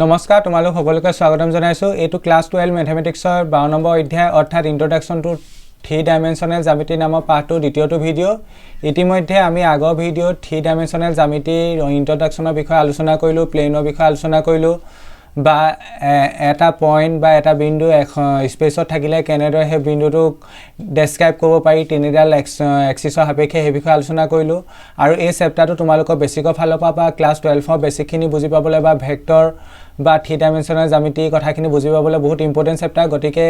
নমস্কাৰ তোমালোক সকলোকে স্বাগতম জনাইছো এইটো ক্লাস 12 ম্যাথমেটিক্সৰ 12 নম্বৰ অধ্যায় অৰ্থাৎ ইন্ট্ৰোডাকশন টু 3 ডাইমেনশনাল জ্যামিতি নামৰ পাঠটো দ্বিতীয়টো ভিডিও ইতিমধ্যে আমি আগৰ ভিডিওত 3 ডাইমেনশনাল জ্যামিতিৰ ইন্ট্ৰোডাকশনৰ বিষয়ে আলোচনা কৰিলো প্লেনৰ বিষয়ে আলোচনা কৰিলো বা এটা পয়েন্ট বা এটা বিন্দু স্পেসত থাকিলে কেনেদৰে হে বিন্দুটোক ডেসক্ৰাইব কৰিব পাৰি তিনিডাল এক্সিসৰ সাপেক্ষে হে বিষয়ে আলোচনা কৰিলো আৰু এই চেপ্টাৰটো তোমালোকৰ বেসিকৰ ফালৰ পৰা বা ক্লাস 12ৰ বেসিকখিনি বুজি পাবলৈ বা ভেক্টৰ বা 3 ডাইমেনশনাল জ্যামিতিৰ কথাখিনি বুজি পাবলৈ বহুত ইম্পৰ্টেন্ট চেপ্টাৰ গতিকে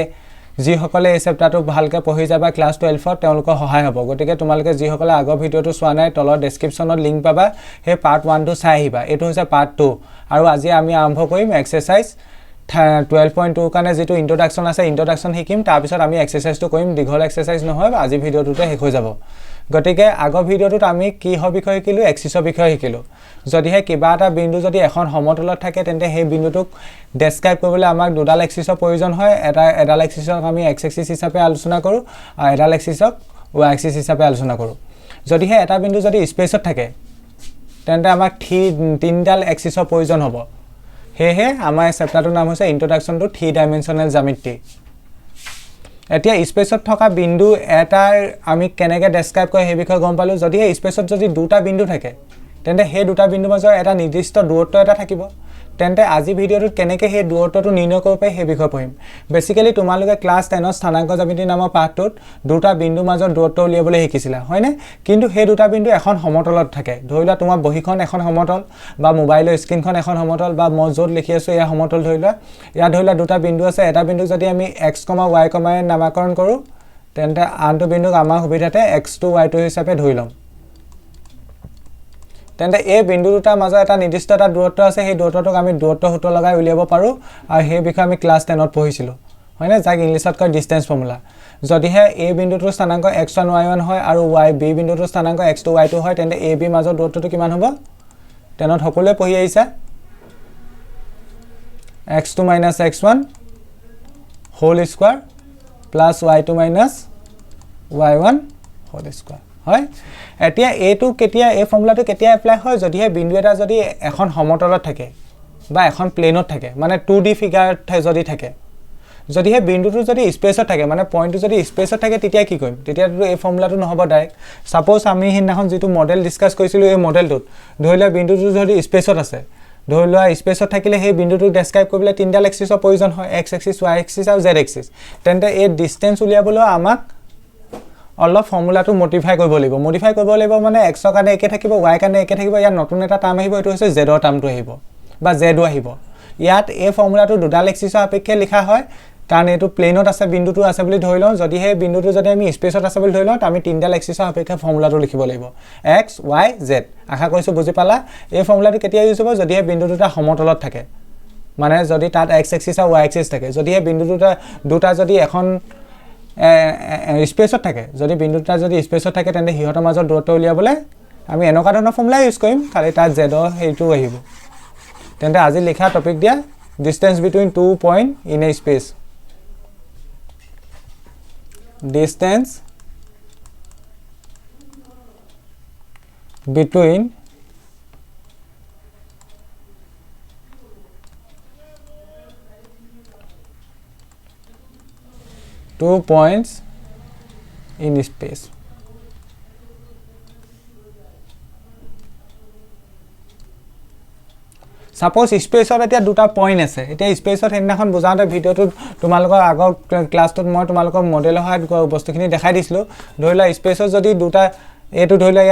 যি সকলে এই চেপ্টাৰটো ভালকৈ পঢ়ি যাবা ক্লাস 12ত তেওঁলোকৰ সহায় হ'ব গতিকে তোমালোকে যি সকলে আগৰ ভিডিওটো চোৱা নাই তলৰ ডেসক্ৰিপচনত লিংক পাবা হে পাৰ্ট 1 টো চাই আহিবা এটো হৈছে পাৰ্ট 2 আৰু আজি আমি আৰম্ভ কৰিম এক্সাৰসাইজ 12.2 কাৰণে যেটো ইন্ট্ৰোডাকশন আছে ইন্ট্ৰোডাকশন শিকিম তাৰ পিছত আমি এক্সাৰসাইজটো কৰিম দীঘল এক্সাৰসাইজ নহয় আজি ভিডিওটোতে শেষ হৈ যাব গতিকে আগৰ ভিডিওটোত আমি কি হ বিষয় শিকিলো এক্সিসৰ বিষয় শিকিলো যদিহে কিবা এটা বিন্দু যদি এখন সমতলত থাকে তেন্তে সেই বিন্দুটোক ডেসক্ৰাইব কৰিবলৈ আমাক দুডাল এক্সিসৰ প্ৰয়োজন হয় এডাল এক্সিসক আমি এক্স এক্সিস হিচাপে আলোচনা কৰো আৰু এডাল এক্সিসক ওয়াই এক্সিস হিচাপে আলোচনা কৰো যদিহে এটা বিন্দু যদি স্পেসত থাকে তেন্তে আমাক তিনডাল এক্সিসৰ প্ৰয়োজন হ'ব হেহে আমাৰ চেপ্টাৰটোৰ নাম হৈছে ইন্ট্ৰোডাকশন টু 3 ডাইমেনশনাল জ্যামিতি এতিয়া স্পেসত থকা বিন্দু এটা আমি কেনেকৈ ডেসক্ৰাইব কৰে সেই বিষয়ে গম পালো যদি এই স্পেসত যদি দুটা বিন্দু থাকে তেন্তে সেই দুটা বিন্দু মাজৰ এটা নিৰ্দিষ্ট দূৰত্ব এটা থাকিব তেন্তে আজি ভিডিওটোত কেনেকৈ সেই দূৰত্বটো নিৰ্ণয় কৰিব পাৰি সেই বিষয়ে পঢ়িম বেসিক্যালি তোমালোকে ক্লাস 10 ৰ স্থানাঙ্ক জ্যামিতি নামৰ পাঠটোত দুটা বিন্দু মাজৰ দূৰত্ব উলিয়াবলৈ শিকিছিলা হয়নে কিন্তু সেই দুটা বিন্দু এখন সমতলত থাকে ধৰিলা তোমাৰ বহিখন এখন সমতল বা মোবাইলৰ স্ক্ৰিনখন এখন সমতল বা মই য'ত লিখি আছো এই সমতল ধৰিলা ইয়া ধৰিলা দুটা বিন্দু আছে এটা বিন্দু যদি আমি x, y, নামকৰণ কৰো তেন্তে আনটো বিন্দুক আমাৰ সুবিধাতে x2 y2 হিচাপে ধৰি লম তেন্তে এই বিন্দু দুটাৰ মাজৰ এটা নিৰ্দিষ্ট এটা দূৰত্ব আছে সেই দূৰত্বটোক আমি দূৰত্ব সূত্ৰ লগাই উলিয়াব পাৰো আৰু সেই বিষয়ে আমি ক্লাস 10 ত পঢ়িছিলো হয়নে যাক ইংলিছত কয় ডিসটেন্স ফৰ্মুলা যদিহে a বিন্দুটোৰ স্থানাঙ্ক x1 y1 হয় আৰু b বিন্দুটোৰ স্থানাঙ্ক x2 y2 হয় তেন্তে a b মাজৰ দূৰত্বটো কিমান হ'ব তেনত সকলোৱে পঢ়ি আহিছা x2 - x1 whole square plus y2 - y1 whole square হয় এতিয়া এটো কেতিয়া এই ফৰ্মুলাটো কেতিয়া এপ্লাই হয় যদিহে বিন্দু এটা যদি এখন সমতলত থাকে বা এখন প্লেনত থাকে মানে 2D ফিগাৰত যদি থাকে যদিহে বিন্দুটো যদি স্পেসত থাকে মানে পয়েন্টটো যদি স্পেসত থাকে তেতিয়া কি কৰিম তেতিয়া এই ফৰ্মুলাটো নহব ডাইৰেক্ট সাপোজ আমি হিনাখন যেটো মডেল ডিসকাস কৰিছিলো এই মডেলটোত ধৰিলা বিন্দুটো যদি স্পেসত আছে ধৰিলা স্পেসত থাকিলে সেই বিন্দুটো ডেসক্ৰাইব কৰিবলৈ তিনডাল এক্সিসৰ প্ৰয়োজন হয় x এক্সিস y এক্সিস আৰু z এক্সিস তেন্তে এই ডিসটেন্স উলিয়াবলৈ আমাক অলপ ফৰ্মুলাটো মডিফাই কৰিব লাগিব মানে x ৰ কাৰণে একে থাকিব y কাৰণে একে থাকিব ইয়াত নতুন এটা টাৰ্ম আহিব এটো হৈছে z ৰ টাৰ্মটো আহিব বা z ও আহিব ইয়াত এই ফৰ্মুলাটো দুডাল এক্সিসৰ সাপেক্ষে লিখা হয় কাৰণ এটো প্লেনত আছে বিন্দুটো আছে বুলি ধৰি লওঁ যদি হে বিন্দুটো যদি আমি স্পেসত আছে বুলি ধৰি লওঁ আমি তিনডাল এক্সিসৰ সাপেক্ষে ফৰ্মুলাটো লিখিব লাগিব x y z আশা কৰিছো বুজি পালা এই ফৰ্মুলাটো কেতিয়া ইউজ হ'ব যদি হে বিন্দু দুটা সমতলত থাকে মানে যদি তাত x এক্সিস আৰু y এক্সিস থাকে যদি হে বিন্দু দুটা যদি এখন স্পেসত থাকে যদি বিন্দুটা যদি স্পেসত থাকে তেন্তে হিহতৰ মাজৰ দূৰত্ব উলিয়াবলৈ আমি এনেকুৱা ধৰণৰ ফৰ্মুলা ইউজ কৰিম খালি তাত z হেইটো আহিব তেন্তে আজি লিখা টপিক দিয়া distance between 2 point in a space distance between two points in space suppose স্পেসত এটা দুটা পয়েন্ট আছে এটা স্পেসত হেদিনাখন বুজাওতে ভিডিওটো তোমালোকৰ আগৰ ক্লাছটোত মই তোমালোকৰ মডেলৰ হাত বস্তুখিনি দেখাই দিছিলো ধৰিলা স্পেসত যদি দুটা এটো ধৰিলা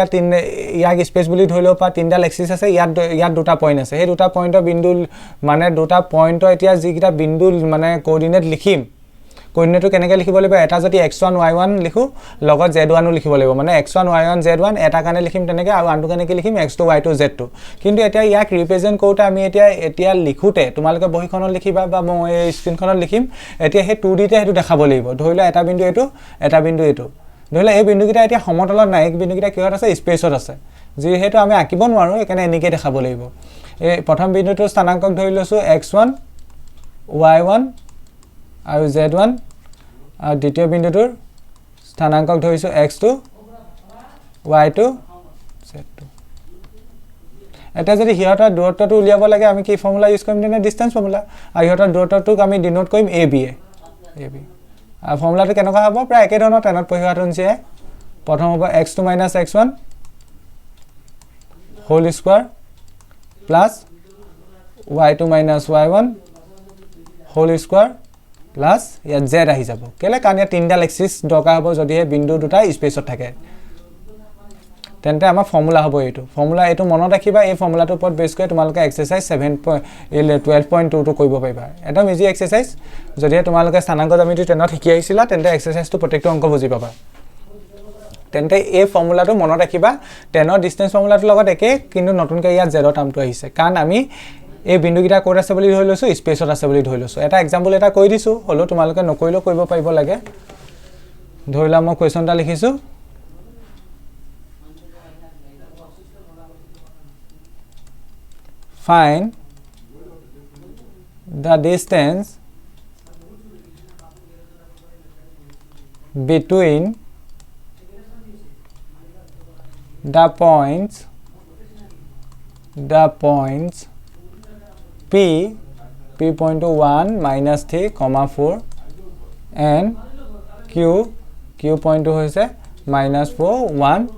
ইয়াক স্পেস বুলি ধৰিলো পা তিনডাল এক্সিস আছে ইয়াত দুটা পয়েন্ট আছে সেই দুটা পয়েন্টৰ বিন্দু মানে দুটা পয়েন্টৰ এতিয়া যিকিটা বিন্দু মানে কোঅৰ্ডিনেট লিখিম কোঅৰ্ডিনেটটো কেনেকৈ লিখিব লাগিব এটা যদি x1 y1 লিখো লগত z1 লিখিব লাগিব মানে x1 y1 z1 এটা কাৰণে লিখিম তেনেকৈ আৰু আনটো কাৰণে কি লিখিম x2 y2 z2 কিন্তু এতিয়া ইয়াক ৰিপ্ৰেজেন্ট কৰোতে আমি এতিয়া লিখোতে তোমালোকে বহিখনত লিখিবা বা মই এই স্ক্ৰিনখনত লিখিম এতিয়া হে 2D তে হেতু দেখাব লাগিব ধৰিলা এটা বিন্দু এটো ধৰিলা এই বিন্দুকিটা এতিয়া সমতলত নাই এক বিন্দুকিটা কিহত আছে স্পেসত আছে যি হেতু আমি আঁকিব নোৱাৰো একাৰণে এনেকৈ দেখাব লাগিব এই প্ৰথম বিন্দুটোৰ স্থানাঙ্কক ধৰি লৈছো x1 y1 আৰু z1 আৰু দ্বিতীয় বিন্দুটোৰ স্থানাঙ্কক ধৰিছো x2 y2 z2 এটা যদি হিয়তৰ দূৰত্বটো উলিয়াব লাগে আমি কি ফৰ্মুলা ইউজ কৰিম তেনে ডিসটেন্স ফৰ্মুলা আৰু হিয়তৰ দূৰত্বটোক আমি ডিনোট কৰিম ab আৰু ফৰ্মুলাটো কেনেকুৱা হ'ব প্ৰায় একে ধৰণৰ টেনত পঢ়িওৱাটো নিচিনা প্ৰথম হ'ব x2 - x1 whole square plus y2 - y1 whole square plus ইয়াত z আহি যাব কেলে কাৰণ ইয়াত তিনটা এক্সিস দৰকাৰ হ'ব যদি এই বিন্দু দুটা স্পেচত থাকে তেন্তে আমাৰ ফৰ্মুলা হ'ব এইটো ফৰ্মুলা এইটো মনত ৰাখিবা এই ফৰ্মুলাটোৰ ওপৰত বেছ কৰি তোমালোকে এক্সাৰসাইজ 12.2 টো কৰিব পাৰিবা একদম ইজি এক্সাৰসাইজ যদি তোমালোকে স্থানাংক জ্যামিতি 10ত শিকি আহিছিলা তেন্তে এক্সাৰসাইজটো প্ৰত্যেকটো অংক বুজি পাবা তেন্তে এই ফৰ্মুলাটো মনত ৰাখিবা 10ৰ ডিসটেন্স ফৰ্মুলাটোৰ লগত একে কিন্তু নতুনকৈ ইয়াত z টাৰ্মটো আহিছে কাৰণ আমি এই বিন্দুকিটা কোড আছে বুলি ধৰি লৈছো স্পেচত আছে বুলি ধৰি লৈছো এটা এক্সাম্পল এটা কৈ দিছো হলো তোমালোকে নকৰিলেও কৰিব পাৰিব লাগে ধৰিলা মই কোৱেশ্চনটা লিখিছো find the distance between the points p point to 1 minus 3 comma 4 and q point to hoise minus 4 1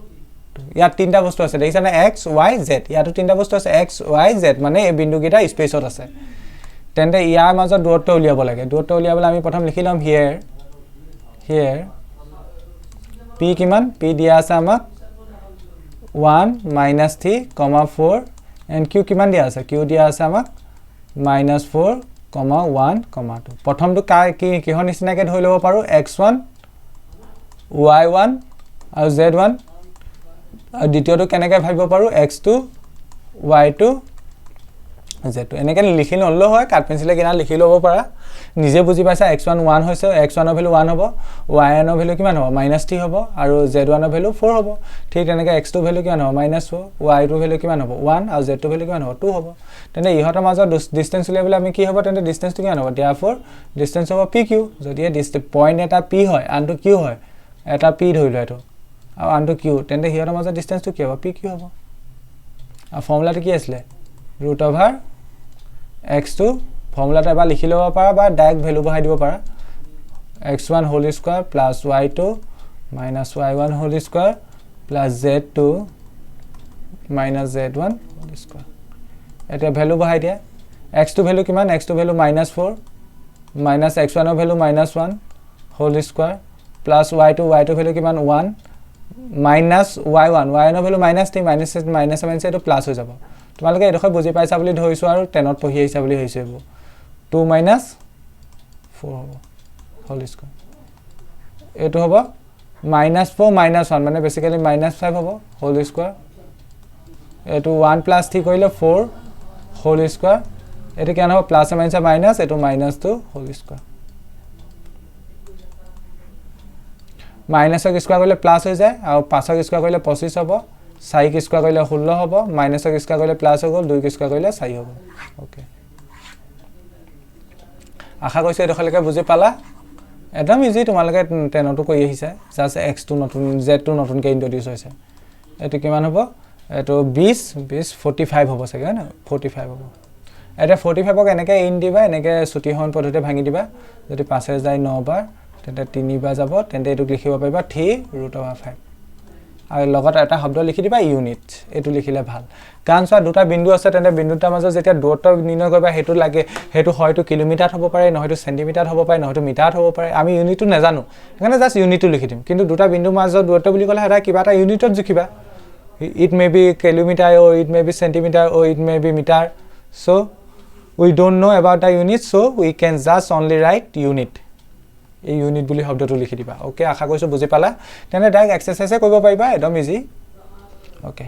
ইয়াত তিনটা বস্তু আছে দেখিছানে x y z ইয়াতো তিনটা বস্তু আছে x y z মানে এই বিন্দুকিটা স্পেচত আছে তেন্তে ইয়াৰ মাজত দূৰত্ব উলিয়াব লাগে দূৰত্ব উলিয়াবলৈ আমি প্ৰথম লিখি লম here p কিমান p দিয়া আছে আমাক 1 minus 3 comma 4 and q কিমান দিয়া আছে q দিয়া আছে আমাক minus 4 comma 1 comma 2 প্ৰথমটো কিহৰ নিচিনাকৈ ধৰি ল'ব পাৰো x1 y1 আৰু z1 আৰু দ্বিতীয়টো কেনেকৈ ভাবিব পাৰো x2 y2 z2 এনেকৈ লিখি নলও হয় কাট পেন্সিলে কিনা লিখি ল'ব পাৰা নিজে বুজি পাইছা x1 1 হৈছে x1 ৰ ভ্যালু 1 হ'ব y1 ৰ ভ্যালু কিমান হ'ব -3 হ'ব আৰু z1 ৰ ভ্যালু 4 হ'ব ঠিক তেনেকৈ x2 ভ্যালু কিমান হ'ব -4 y2 ভ্যালু কিমান হ'ব 1 আৰু z2 ভ্যালু কিমান হ'ব 2 হ'ব তেনে ইহতৰ মাজত ডিসটেন্স উলিয়াবলৈ আমি কি হ'ব তেনে ডিসটেন্সটো কিমান হ'ব therefore ডিসটেন্স হ'ব pq যদি এই পইণ্ট এটা p হয় আনটো q হয় এটা p ধৰিলো এটো আৰু আনটো q তেন্তে হিয়ৰৰ মাজত ডিসটেন্সটো কি হ'ব pq হ'ব আৰু ফৰ্মুলাটো কি আছিল √x2 ফৰ্মুলাটো এবাৰ লিখি ল'ব পাৰা বা ডাইৰেক্ট ভ্যালু বহাই দিব পাৰা x1 whole square plus y2 minus y1 whole square plus z2 minus z1 whole square এটা ভ্যালু বহাই দিয়া x2 ভ্যালু কিমান x2 ভ্যালু -4 minus x1 ৰ value -1 whole square plus y2 value কিমান 1 minus y1 ৰ ভ্যালু -3 -7 এটো plus হৈ যাব তোমালোকে এডখৰ বুজি পাইছা বুলি ধৰিছো আৰু 10ত পঢ়ি আহিছা বুলি হৈছে 2 - 4 হ'ব হোল স্কয়াৰ এটো হ'ব -4 -1 মানে বেসিক্যালি -5 হ'ব হোল স্কয়াৰ এটো 1 + 3 কৰিলে 4 হোল স্কয়াৰ এটো কেন হ'ব প্লাস মাইনাস এটো -2 হোল স্কয়াৰ মাইনাসক স্কয়াৰ কৰিলে প্লাস হৈ যায় আৰু 5ক স্কয়াৰ কৰিলে 25 হ'ব 4ক স্কয়াৰ কৰিলে 16 হ'ব মাইনাসক স্কয়াৰ কৰিলে প্লাস হৈ গ'ল 2ক স্কয়াৰ কৰিলে 4 হ'ব ওকে আশা কৰিছো এডখৰলৈকে বুজি পালা একদম ইজি তোমালোকে 10টো কৰি আহিছা জাস্ট x2 নতুন z2 নতুনকৈ ইন্ট্ৰোডিউস হৈছে এটো কিমান হ'ব এটো 20 45 হ'ব চাগে না 45 হ'ব এটা 45ক এনেকৈ ইন দিবা এনেকৈ ছুটি হন পদ্ধতিতে ভাঙি দিবা যদি 5 এ যায় 9 বাৰ তেন্তে 3 বাৰ যাব তেন্তে এটো লিখিব পাৰিবা 3√5 আৰু লগত এটা শব্দ লিখি দিবা ইউনিট এটো লিখিলে ভাল কাৰণ চোৱা দুটা বিন্দু আছে তেন্তে বিন্দুটাৰ মাজত যেতিয়া দূৰত্ব নিৰ্ণয় কৰিবা হেতু লাগে হেতু হয়তো কিলোমিটাৰ হ'ব পাৰে নহয়তো সেন্টিমিটাৰ হ'ব পাৰে নহয়তো মিটাৰ হ'ব পাৰে আমি ইউনিটটো নাজানো সেইকাৰণে জাস্ট ইউনিটটো লিখি দিম কিন্তু দুটা বিন্দুৰ মাজত দূৰত্ব বুলি ক'লে এটা কিবা এটা ইউনিটত জুখিবা it may be kilometer or it may be centimeter or it may be meter so we don't know about the unit so we can just only write unit এই ইউনিট বুলি শব্দটো লিখি দিবা ওকে আশা কৰিছো বুজি পালা তেনে ডাইৰেক্ট এক্সাৰসাইজে কৰিব পাৰিবা একদম ইজি ওকে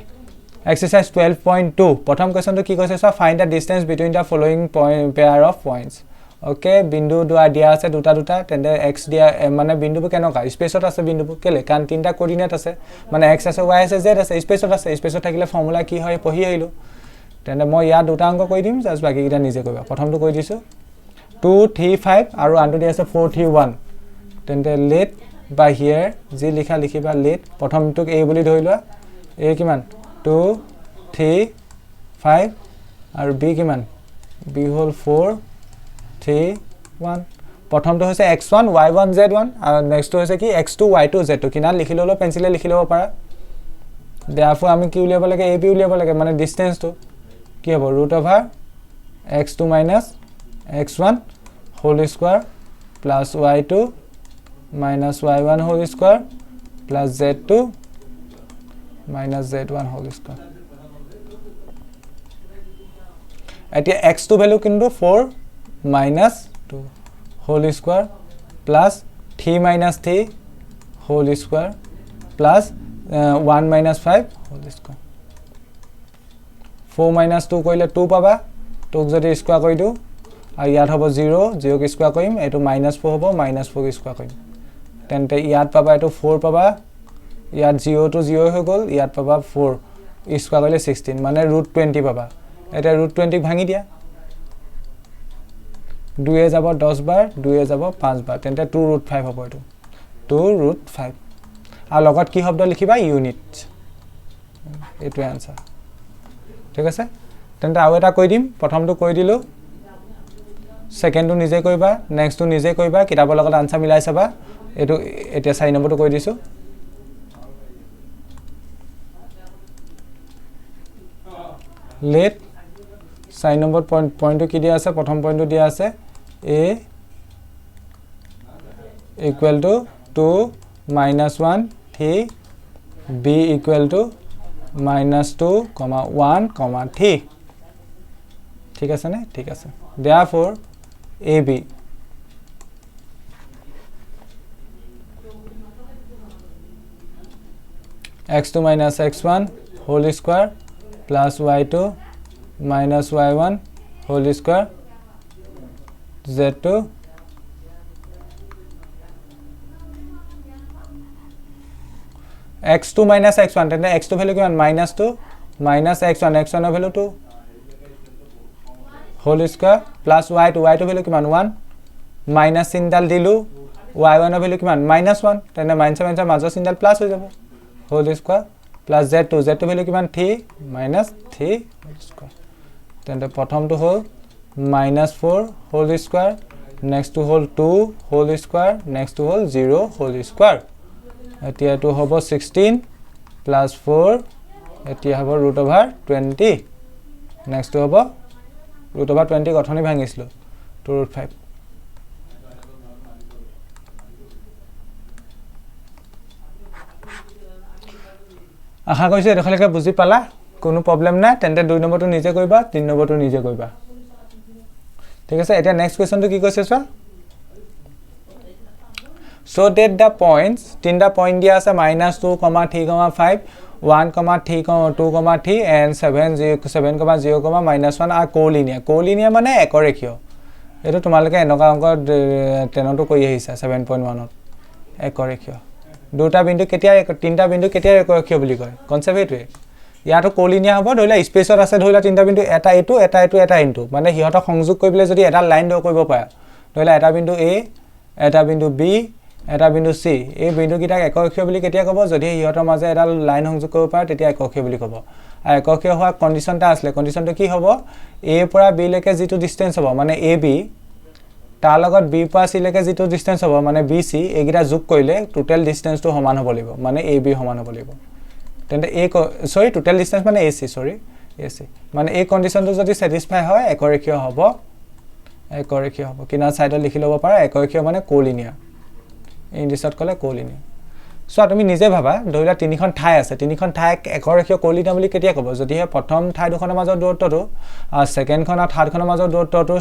এক্সাৰসাইজ 12.2 প্ৰথম কোৱেশ্চনটো কি কৈছে so find the distance between the following pair of points okay বিন্দু দুটা দিয়া আছে দুটা তেন্তে x দিয়া মানে বিন্দুবোৰ কেনেকা স্পেচত আছে বিন্দুবোৰ কেলে কাৰণ তিনটা কোঅৰ্ডিনেট আছে মানে x আছে y আছে z আছে স্পেচত থাকিলে ফৰ্মুলা কি হয় পঢ়ি আহিলো তেন্তে মই ইয়াত দুটা অংক কৈ দিম জাস্ট বাকি কিটা নিজে কৰিবা প্ৰথমটো কৈ দিছো 2 3 5 আৰু আনটো দিয়া আছে 4 3 1 তেন্তে let by here যি লিখিবা let প্ৰথমটোক a বুলি ধৰি লোৱা a কিমান 2 3 5 আৰু b কিমান b হ'ল 4 3 1 প্ৰথমটো হৈছে x1 y1 z1 আৰু নেক্সটটো হৈছে কি x2 y2 z2 কিনা লিখি ললো পেন্সিলে লিখি লব পাৰা therefore আমি কি উলিয়াব লাগে ab উলিয়াব লাগে মানে ডিসটেন্সটো কি হ'ব √x2 - x1 whole square plus y2 minus y1 whole square plus z2 minus z1 whole square এতিয়া x2 value কিন্তু 4 minus 2 whole square plus 3 minus 3 whole square plus 1 minus 5 whole square 4 minus 2 কইলে 2 পাবা 2 যদি স্কয়ার কই দিও আর ইয়াত হবো 0 0 কে square কইম এটো -4 হবো -4 কে স্কয়ার কইম তেনতে ইয়াত পাবা এটো 4 পাবা ইয়াত 0 to 0 হৈ গল ইয়াত পাবা 4 স্কয়ার কইলে 16 মানে √20 পাবা এটা √20 ভাঙি দিয়া 2 এ যাব 10 বার 2 এ যাব 5 বার তেনতে 2√5 হবো এটো 2√5 আর লগত কি শব্দ লিখিবা ইউনিট এটো आंसर ঠিক আছে তেনতে আৰু এটা কৈ দিম প্ৰথমটো কৈ দিলো সেকেন্ডটো নিজে কইবা নেক্সটটো নিজে কইবা কিতাবৰ লগত आंसर মিলাই চাবা এটো এতিয়া 4 নম্বৰটো কৈ দিছো লেট 4 নম্বৰ পইণ্টটো কি দিয়া আছে প্ৰথম পইণ্টটো দিয়া আছে a equal to 2 minus 1 3 b equal to minus 2 1 3 ঠিক আছে নে ঠিক আছে therefore ab x2 minus x1 whole square plus y2 minus y1 whole square z2 x2 minus x1 তেনে x2 ভ্যালু কিমান -2 minus x1 x1 এর value 2 whole square plus y2 y2 value কিমান 1 minus চিনডাল দিলু y1 এর value কিমান -1 তেনে minus minus মাজৰ চিনডাল plus হৈ যাব whole square plus z2 z2 value কিমান 3 minus 3 whole square তেনে প্ৰথমটো হল -4 whole square next to whole 2 whole square next to whole 0 whole square এতিয়া to হবো 16 plus 4 এতিয়া হবো √20 next to হবো √20 গঠনি ভাঙিছিল 2√5 আশা কৰিছো এডখলৈকে বুজি পালা কোনো প্ৰবলেম নাই তেন্তে 2 নম্বৰটো নিজে কৰিবা 3 নম্বৰটো নিজে কৰিবা ঠিক আছে এতিয়া নেক্সট কোৱেশ্চনটো কি কৈছে চোৱা so that the points তিনটা পয়েন্ট দিয়া আছে -2, 3, 5 1, 3, 2, 3 and 7, 0, -1 are collinear মানে একৰেখীয় এটো তোমালকে এনেকা অংক 10 তো কই আহিছা 7.1 ত একৰেখীয় দুটা বিন্দু কেতিয়া তিনটা বিন্দু কেতিয়া একৰেখীয় বুলি কয় কনসেপ্ট এটোৱে ইয়াটো collinear হ'ব ধৰিলা স্পেসত আছে ধৰিলা তিনটা বিন্দু এটা এটো এটা ইনটু মানে হিহতক সংযোগ কৰিবলৈ যদি এটা লাইন ড্ৰ কৰিব পাৰা ধৰিলা এটা বিন্দু a এটা বিন্দু b এটা বিন্দু c এই বিন্দু কিটাক এককীয় বুলি কেতিয়া কব যদি হিহতৰ মাজে এটা লাইন সংযোগ কৰিব পাৰে তেতিয়া এককীয় বুলি কব আৰু এককীয় হোৱা কন্ডিশনটা আসলে কন্ডিশনটো কি হ'ব a পৰা b লৈকে যেটো ডিসটেন্স হ'ব মানে ab তাৰ লগত b পৰা c লৈকে যেটো ডিসটেন্স হ'ব মানে bc এগিটা যোগ কৰিলে টোটাল ডিসটেন্সটো সমান হ'ব লাগিব মানে ab সমান হ'ব লাগিব তেন্তে সৰি টোটাল ডিসটেন্স মানে ac মানে এই কন্ডিশনটো যদি স্যাটিসফাই হয় একৰেখীয় হ'ব কিনা সাইডত লিখি লব পাৰা একৰেখীয় মানে collinear ইংলিশত কলে collinear সো তুমি নিজে ভাবা ধৰিলা তিনিখন ঠাই আছে তিনিখন ঠাই একৰেখীয় collinear বুলি কেতিয়া কব যদি প্ৰথম ঠাই দুখনৰ মাজৰ দূৰত্বটো আৰু সেকেন্ড খন আৰু থাৰ্ড খনৰ মাজৰ দূৰত্বটো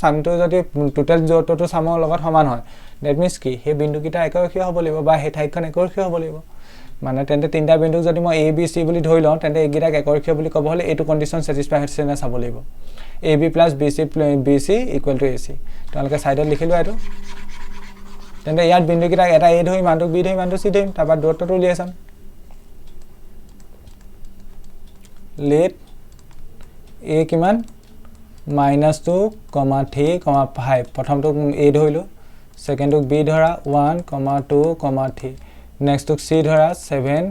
সামটো যদি টোটাল দূৰত্বটো সামৰ লগত সমান হয় দ্যাট মিন্স কি হে বিন্দু কিটা একৰেখীয় হ'ব লাগিব বা হে ঠাইখন একৰেখীয় হ'ব লাগিব মানে তেন্তে তিনটা বিন্দু যদি মই a b c বুলি ধৰি লওঁ তেন্তে এগিটাক একৰেখীয় বুলি ক'ব হলে এটো কন্ডিশন স্যাটিসফাই হৈছে না চাব লাগিব ab + bc = ac তালকে সাইডত লিখিলো এটো তেন্তে ইয়াত বিন্দু কিটা এটা a ধৰি মানটো b ধৰি মানটো c ধৰি তাপা দূৰত্বটো উলিয়াইছাম লেট a কিমান -2, 3, 5 প্ৰথমটো a ধৰিলো সেকেন্ডটো b ধৰা 1, 2, 3 নেক্সট টু c ধৰা 7,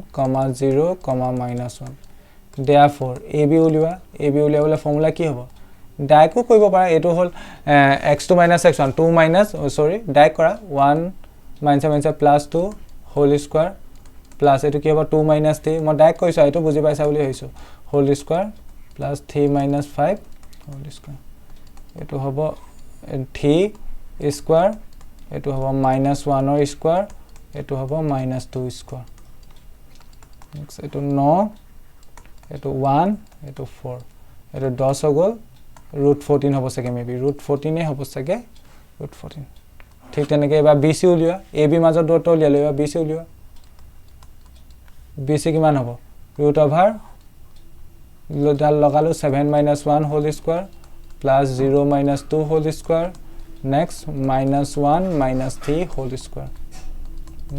0, -1 therefore ab উলিয়াবলৈ ফৰ্মুলা কি হ'ব ডাইৰেক্টও কৰিব পাৰা এটো হল x2 - x1 2 minus ডাইৰেক্ট কৰা 1 minus plus 2 whole square plus এটো কি হ'ব 2 minus 3 মই ডাইৰেক্ট কৈছো এটো বুজি পাইছা বুলি ভাবিছো whole square plus 3 minus 5 whole square এটো হ'ব 3 square এটো হ'ব minus 1 or square এটো হ'ব minus 2 square next এটো 9 এটো 1 এটো 4 এটো 10 হৈ গল root 14 হ'ব সকে মেবি root 14 এ হ'ব সকে root 14 ঠিক তেনেকে এবা bc উলিয়া ab মাজত দূৰত্ব উলিয়া লবা bc উলিয়া bc কিমান হ'ব root over ডাল লগালো 7 minus 1 whole square plus 0 minus 2 whole square next minus 1 minus 3 whole square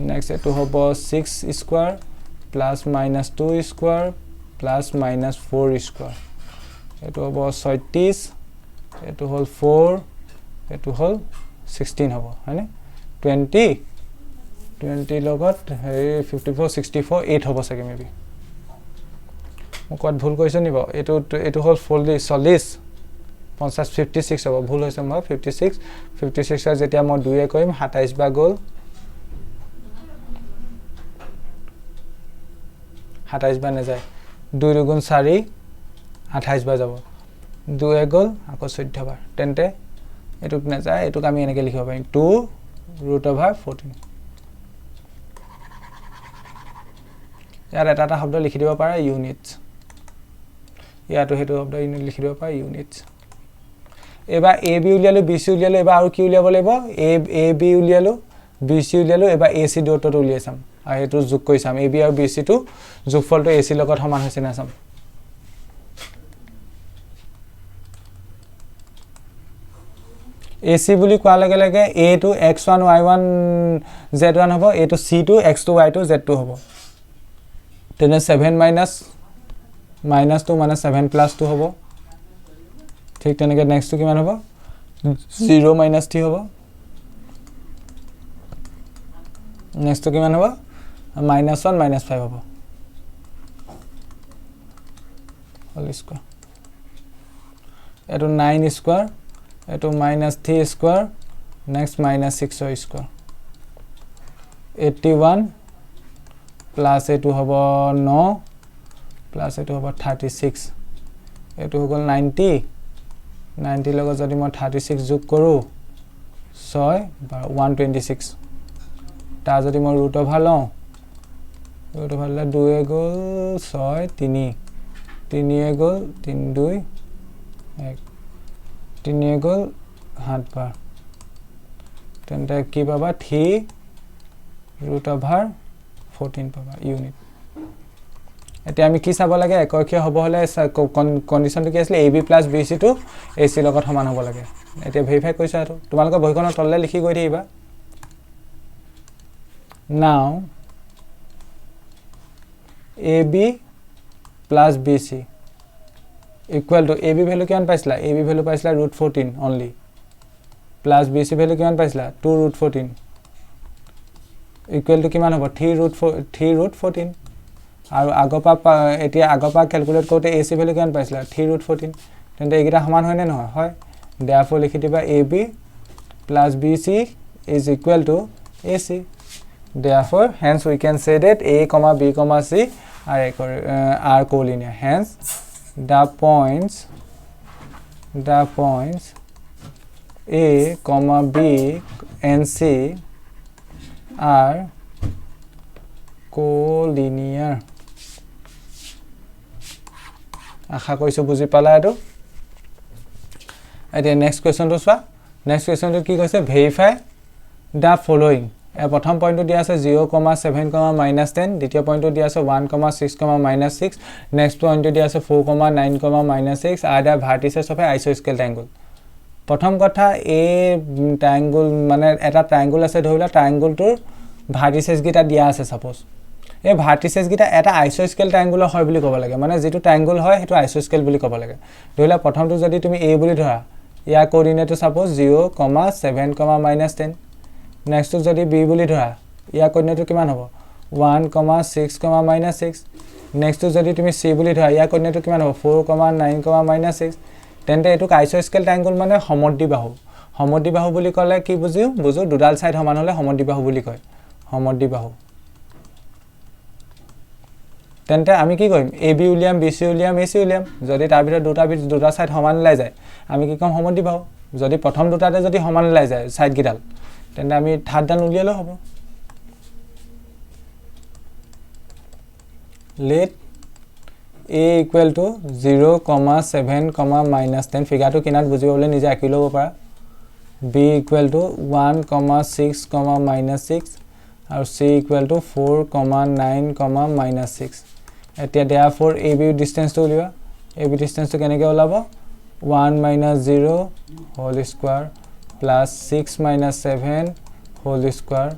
next এটো হ'ব 6 square plus minus 2 square plus minus 4 square এটো হ'ব 36 এটো হল 4 এটো হল 16 হ'ব হয়নে 20 লগত 54 64 8 হ'ব সকে মেবি মই কত ভুল কৈছো নিব এটো হল 40 50 56 হ'ব ভুল হৈছে মই 56 এর যেতিয়া মই 2 এ কইম 27 বা গল 27 বা না যায় 2 দুগুণ 4 28 বা যাব 2 এ গল আকৌ 14 বাৰ তেন্তে এটুক না যায় এটুক আমি এনেকে লিখিব পাৰিম 2 root over 14 ইয়াৰ এটা শব্দ লিখি দিব পাৰা ইউনিটস ইয়াতো হেতু শব্দ ইউনিট লিখি দিব পাৰা ইউনিটস এবা ab উলিয়ালো bc উলিয়ালো এবা আৰু কি উলিয়াব লাগিব ab উলিয়ালো bc উলিয়ালো এবা ac ডটটো উলিয়াইছাম আৰু হেতু যোগ কৰিছাম ab আৰু bc টো যোগফলটো ac লগত সমান হৈছে না চাম AC বুলি কোৱা লাগে লাগে A to x1 y1 z1 হ'ব A to c to x2 y2 z2 হ'ব তেনে 7 minus 2 মানে 7 plus 2 হ'ব ঠিক তেনেকে নেক্সট টু কিমান হ'ব 0 minus 3 হ'ব নেক্সট টু কিমান হ'ব minus 1 minus 5 হ'ব whole square এটো 9 square এটো minus 3 square next minus 6 square 81 plus এটো হ'ব 9 plus এটো হ'ব 36 এটো হৈ গল 90 লগত যদি মই 36 যোগ কৰো 6 বা 126 তা যদি মই root over লও root over লে 2 এ গল 6 3 এ গল 3 2 1 3 এ গল 7 বাৰ তেন্তে কি পাবা 3 root over 14 পাবা ইউনিট এতিয়া আমি কি চাব লাগে এককীয় হ'ব হলে কন্ডিশনটো কি আছিল ab + bc টো ac লগত সমান হ'ব লাগে এতিয়া ভেৰিফাই কৰিছা আৰু তোমালোকৰ বহিখনৰ তললে লিখি গৈ দিবা now ab + bc equal to ab value কিমান পাইছলা ab value পাইছলা √14 only plus bc value কিমান পাইছলা 2 √14 equal to কিমান হ'ব 3 √14 আৰু আগপা এতিয়া আগপা ক্যালকুলেট কৰোতে ac value কিমান পাইছলা 3 √14 তেন্তে এইগিটা সমান হয় নে নহয় হয় therefore লিখি দিবা ab + bc is equal to ac therefore hence we can say that a, b, c are collinear hence the points a, b and c are collinear আশা কৰিছো বুজি পালা এটো এতিয়া নেক্সট কোৱেশ্চনটো চোৱা নেক্সট কোৱেশ্চনটো কি কৈছে ভেৰিফাই the following প্ৰথম পইণ্টটো দিয়া আছে 0,7, -10 দ্বিতীয় পইণ্টটো দিয়া আছে 1,6, -6 নেক্সট পইণ্টটো দিয়া আছে 4,9, -6 are the vertices of a isosceles triangle প্ৰথম কথা a triangle মানে এটা ট্ৰায়াঙ্গল আছে ধৰিলা ট্ৰায়াঙ্গলটোৰ ভাৰ্টিসেস গিটা দিয়া আছে সাপোজ এই ভাৰ্টিসেস গিটা এটা আইসোস্কেল ট্ৰায়াঙ্গল হয় বুলি ক'ব লাগে মানে যেটো ট্ৰায়াঙ্গল হয় হেতু আইসোস্কেল বুলি ক'ব লাগে ধৰিলা প্ৰথমটো যদি তুমি a বুলি ধৰা ইয়াৰ কোঅৰ্ডিনেটটো সাপোজ 0,7, -10 নেক্সট যদি b বুলি ধৰা ইয়াৰ কোঅৰ্ডিনেটটো কিমান হ'ব 1,6, -6 নেক্সটটো যদি তুমি c বুলি ধৰা ইয়াৰ কোঅৰ্ডিনেটটো কিমান হ'ব 4, 9, তেন্তে এটুক আইসোস্কেল ট্ৰায়াঙ্গল মানে সমদ্বিবাহু সমদ্বিবাহু বুলি ক'লে কি বুজো দুডাল সাইড সমান হলে সমদ্বিবাহু বুলি কয় সমদ্বিবাহু তেন্তে আমি কি কৰিম ab উলিয়াম bc উলিয়াম ac উলিয়াম যদি তাৰ ভিতৰত দুটা সাইড সমান ওলাই যায় আমি কি কম সমদ্বিবাহু যদি প্ৰথম দুটাতে যদি সমান ওলাই যায় সাইড গিডাল তেন্তে আমি থাৰ্ড ডাল উলিয়ালে হ'ব let a equal to 0, 7, -10 ফিগাৰটো কিনাত বুজিব বুলি নিজে আঁকি ল'ব পাৰা b equal to 1, 6, -6 আৰু c equal to 4, 9, -6 এতিয়া therefore ab ডিসটেন্সটো উলিওৱা ab ডিসটেন্সটো কেনেকৈ ওলাব 1 - 0 whole square plus 6 - 7 whole square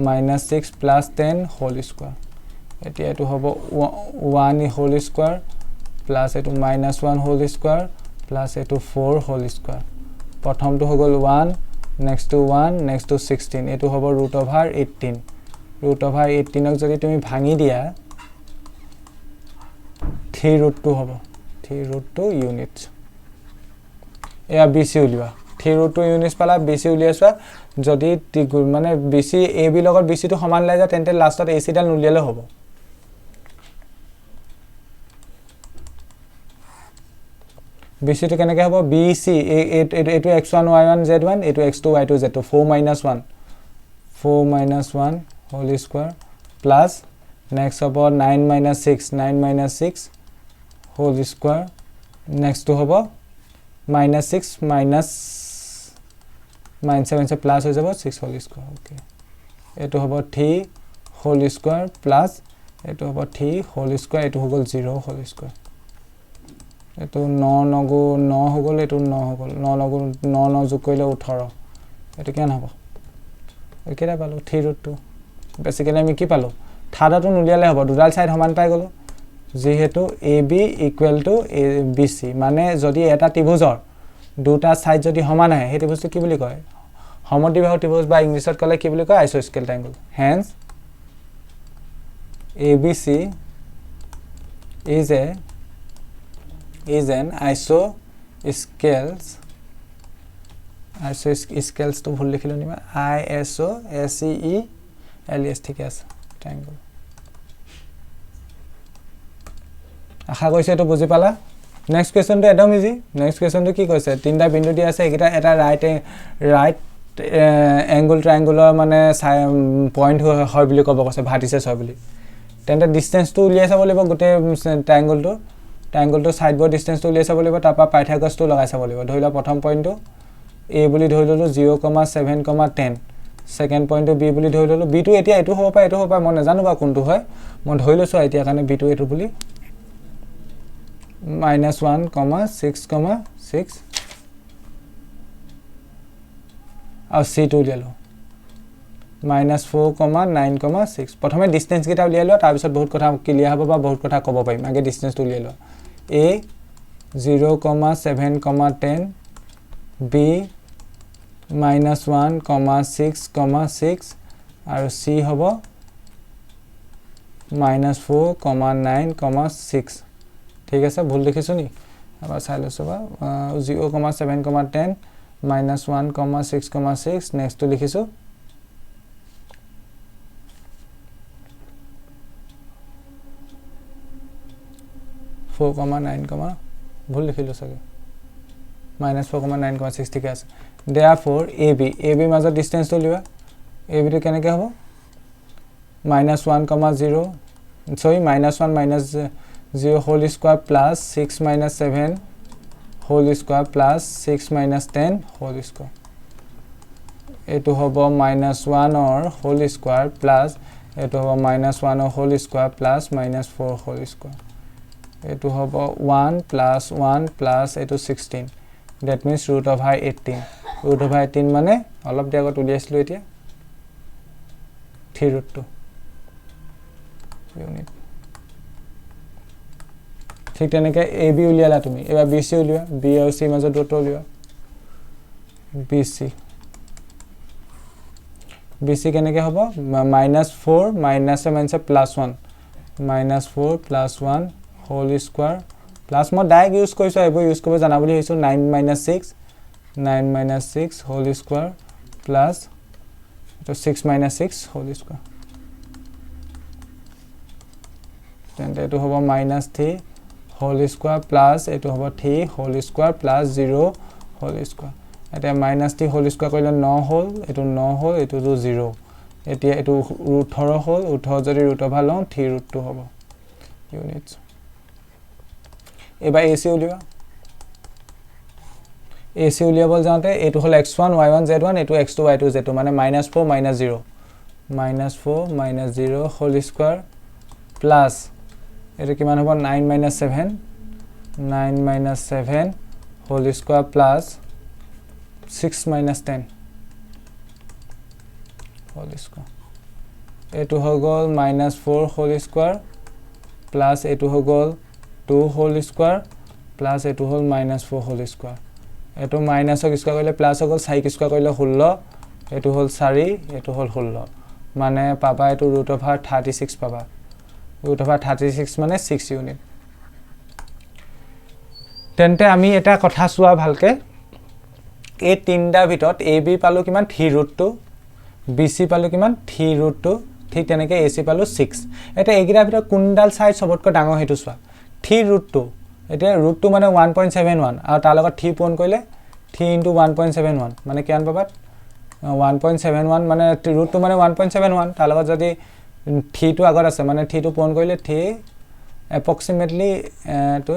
-6 plus 10 whole square এতিয়া এটো হ'ব 1 হোল স্কয়াৰ প্লাস এটো -1 হোল স্কয়াৰ প্লাস এটো 4 হোল স্কয়াৰ প্ৰথমটো হৈ গ'ল 1 নেক্সট টু 1 নেক্সট টু 16 এটো হ'ব √18 √18ক যদি তুমি ভাঙি দিয়া 3√2 হ'ব 3√2 ইউনিটস এয়া BC উলিওৱা 3√2 ইউনিটস পালা BC উলিয়াছৱা যদি মানে BC AB লগত BC টো সমান লাগে তেন্তে লাষ্টত AC ডাল উলিয়ালে হ'ব BC টো কেনেকৈ হ'ব BC এটো x1 y1 z1 এটো x2 y2 z2 4 - 1 whole square plus next হ'ব 9 - 6 হোল স্কয়াৰ নেক্সট টো হ'ব -6 -7 প্লাস হৈ যাব 6 হোল স্কয়াৰ ওকে এটো হ'ব 3 হোল স্কয়াৰ প্লাস এটো হ'ব 3 হোল স্কয়াৰ এটো হৈ গ'ল 0 হোল স্কয়াৰ এটো 9 হৈ গ'ল এটো 9 হৈ গ'ল 9 যোগ কৰিলে 18 এটো কেন হ'ব একেটা পালো 3√2 বেসিক্যালি আমি কি পালো থাৰ্ডটো উলিয়ালে হ'ব দুডাল সাইড সমান পাই গলো যেহেতু AB = BC মানে যদি এটা ত্ৰিভুজৰ দুটা সাইড যদি সমান হয় সেই ত্ৰিভুজটো কি বুলি কয় সমদ্বিবাহু ত্ৰিভুজ বা ইংলিছত ক'লে কি বুলি কয় আইসোস্কেল triangle hence ABC is an isosceles তো ভুল লিখিলো নিবা ISOSCELES ঠিক আছে ট্ৰায়াঙ্গল আশা কৰিছো এটো বুজি পালা নেক্সট কোৱেশ্চনটো একদম ইজি নেক্সট কোৱেশ্চনটো কি কৈছে তিনটা বিন্দু দি আছে এটা এটা ৰাইট এংগল ট্ৰায়াঙ্গলৰ মানে পয়েন্ট হয় বুলি ক'ব কৈছে ভাৰ্টিসেস হয় বুলি তেন্তে ডিসটেন্সটো উলিয়াই চাব লাগিব গোটে ট্ৰায়াঙ্গলটো সাইড বৰ ডিসটেন্সটো উলিয়াই চাব লাগিব তাৰপা পাইথাগোৰাছটো লগাই চাব লাগিব ধৰিলা প্ৰথম পইণ্টটো a বুলি ধৰি ললো 0, 7, 10 সেকেন্ড পইণ্টটো b বুলি ধৰি ললো b টো এতিয়া এটো হ'ব পায় মই নাজানো বা কোনটো হয় মই ধৰি লৈছো এতিয়া কাৰণে b টো এটো বুলি -1, 6, আৰু c টো উলিয়ালো -4, 9, 6 প্ৰথমে ডিসটেন্স কিটা উলিয়াই লোৱা তাৰ পিছত বহুত কথা ক্লিয়াৰ হ'ব বা বহুত কথা ক'ব পাৰিম আগে ডিসটেন্সটো উলিয়াই লোৱা a 0, 7, 10 b -1, 6, আৰু c হ'ব -4, 9, 6 ঠিক আছে ভুল লিখিছো নি আবার চাই লৈছো বা 0, 7, 10 -1, 6, নেক্সট তো লিখিছো 4, 9, ভুল লিখিলো সগে -4, 9, 6 ঠিক আছে therefore AB মাজৰ ডিসটেন্স তো লিবা AB টো কেনেকৈ হ'ব -1, 0 sorry -1, -0 whole square plus 6, -7 whole square plus 6, -10 whole square এটো হ'ব -1 or whole square plus এটো হ'ব -1 or whole square plus -4 whole square এটো হ'ব 1 plus এটো 16 that means √18 √18 মানে অলপ দিগত উলিয়াইছিলো এতিয়া 3√2 ইউনিট ঠিক তেনেকৈ AB উলিয়ালা তুমি এবাৰ BC উলিয়া B আৰু C মাজৰ দূৰত্ব উলিয়া BC কেনেকৈ হ'ব -4 -7 + 1 -4 + 1 হোল স্কয়ার প্লাস মই ডাইৰেক্ট ইউজ কৰিছো এইবোৰ ইউজ কৰিব জানা বুলি হৈছো 9 - 6 9 - 6 হোল স্কয়ার প্লাস তো 6 - 6 হোল স্কয়ার তেন্তে এটো হ'ব -3 হোল স্কয়ার প্লাস এটো হ'ব 3 whole square plus 0 whole square এটা -3 হোল স্কয়ার কৰিলে 9 হোল এটো 9 হোল এটো 0 এতিয়া এটো √18 হোল 18 যদি √over লওঁ 3 √2 হ'ব ইউনিটস এবাৰ এসি উলিওৱা এসি উলিয়াবল যাওঁতে এটো হল x1 y1 z1 এটো x2 y2 z2 মানে -4 - 0 -4 - 0 হোল স্কয়ার প্লাস এটো কিমান হ'ব 9 - 7 9 - 7 whole square plus 6 - 10 whole square এটো হৈ গল -4 হোল স্কয়ার প্লাস এটো হৈ গল 2 হোল স্কয়ার প্লাস এটো হল -4 হোল স্কয়ার এটো মাইনাসক স্কয়ার কৰিলে প্লাস হৈ গল 4 স্কয়াৰ কৰিলে 16 এটো হল 4 এটো হল 16 মানে পাবা এটো √36 পাবা √36 মানে 6 ইউনিট তেন্তে আমি এটা কথা চোৱা ভালকে এই তিনটা ভিতৰত ab পালো কিমান 3√2 bc পালো কিমান 3√2 ঠিক তেনেকে ac পালো 6 এটা এগিৰা ভিতৰত কোনডাল সাইড সবতকৈ ডাঙৰ হেতু চোৱা 3√2 এটা √2 মানে 1.71 আৰু তাৰ লগত 3 পূৰণ কৰিলে 3 * 1.71 মানে কিমান পাবা 1.71 মানে √2 মানে 1.71 তাৰ লগত যদি 3 টো আগত আছে মানে 3 টো পূৰণ কৰিলে 3 approximately to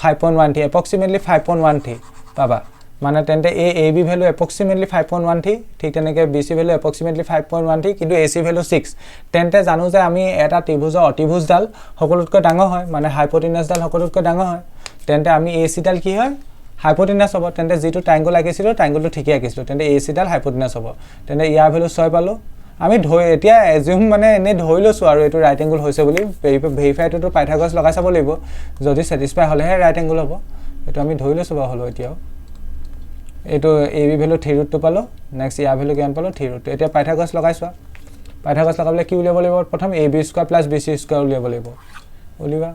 5.13 approximately 5.13 পাবা মানে তেন্তে ab ভ্যালু approximately 5.13 ঠিক তেনেকে bc ভ্যালু approximately 5.13 কিন্তু ac ভ্যালু 6 তেন্তে জানো যে আমি এটা ত্ৰিভুজৰ অতিভুজডাল সকলোতকৈ ডাঙৰ হয় মানে হাইপোটেনাছডাল সকলোতকৈ ডাঙৰ হয় তেন্তে আমি ac ডাল কি হয় হাইপোটেনাছ হ'ব তেন্তে যেটো ট্ৰায়াঙ্গল আঁকিছিলো ট্ৰায়াঙ্গলটো ঠিকই আঁকিছিলো তেন্তে ac ডাল হাইপোটেনাছ হ'ব তেন্তে ইয়াৰ ভ্যালু 6 পালো আমি এতিয়া এজিউম মানে এনে ধৰি লৈছো আৰু এটো ৰাইট এংগল হৈছে বুলি ভেৰিফাইটো তো পাইথাগোৰাছ লগাই চাব লাগিব যদি স্যাটিসফাই হলেহে ৰাইট এংগল হ'ব এটো আমি ধৰি লৈছো বা হলো এতিয়াও এটো ab ভ্যালু 3√2 পালো নেক্সট ইয়াৰ ভ্যালু কিমান পালো 3√2 এতিয়া পাইথাগোৰাছ লগাইছো পাইথাগোৰাছ লগাবলে কি উলিয়াব লাগিব প্ৰথম ab² + bc² উলিয়াব লাগিব উলিবা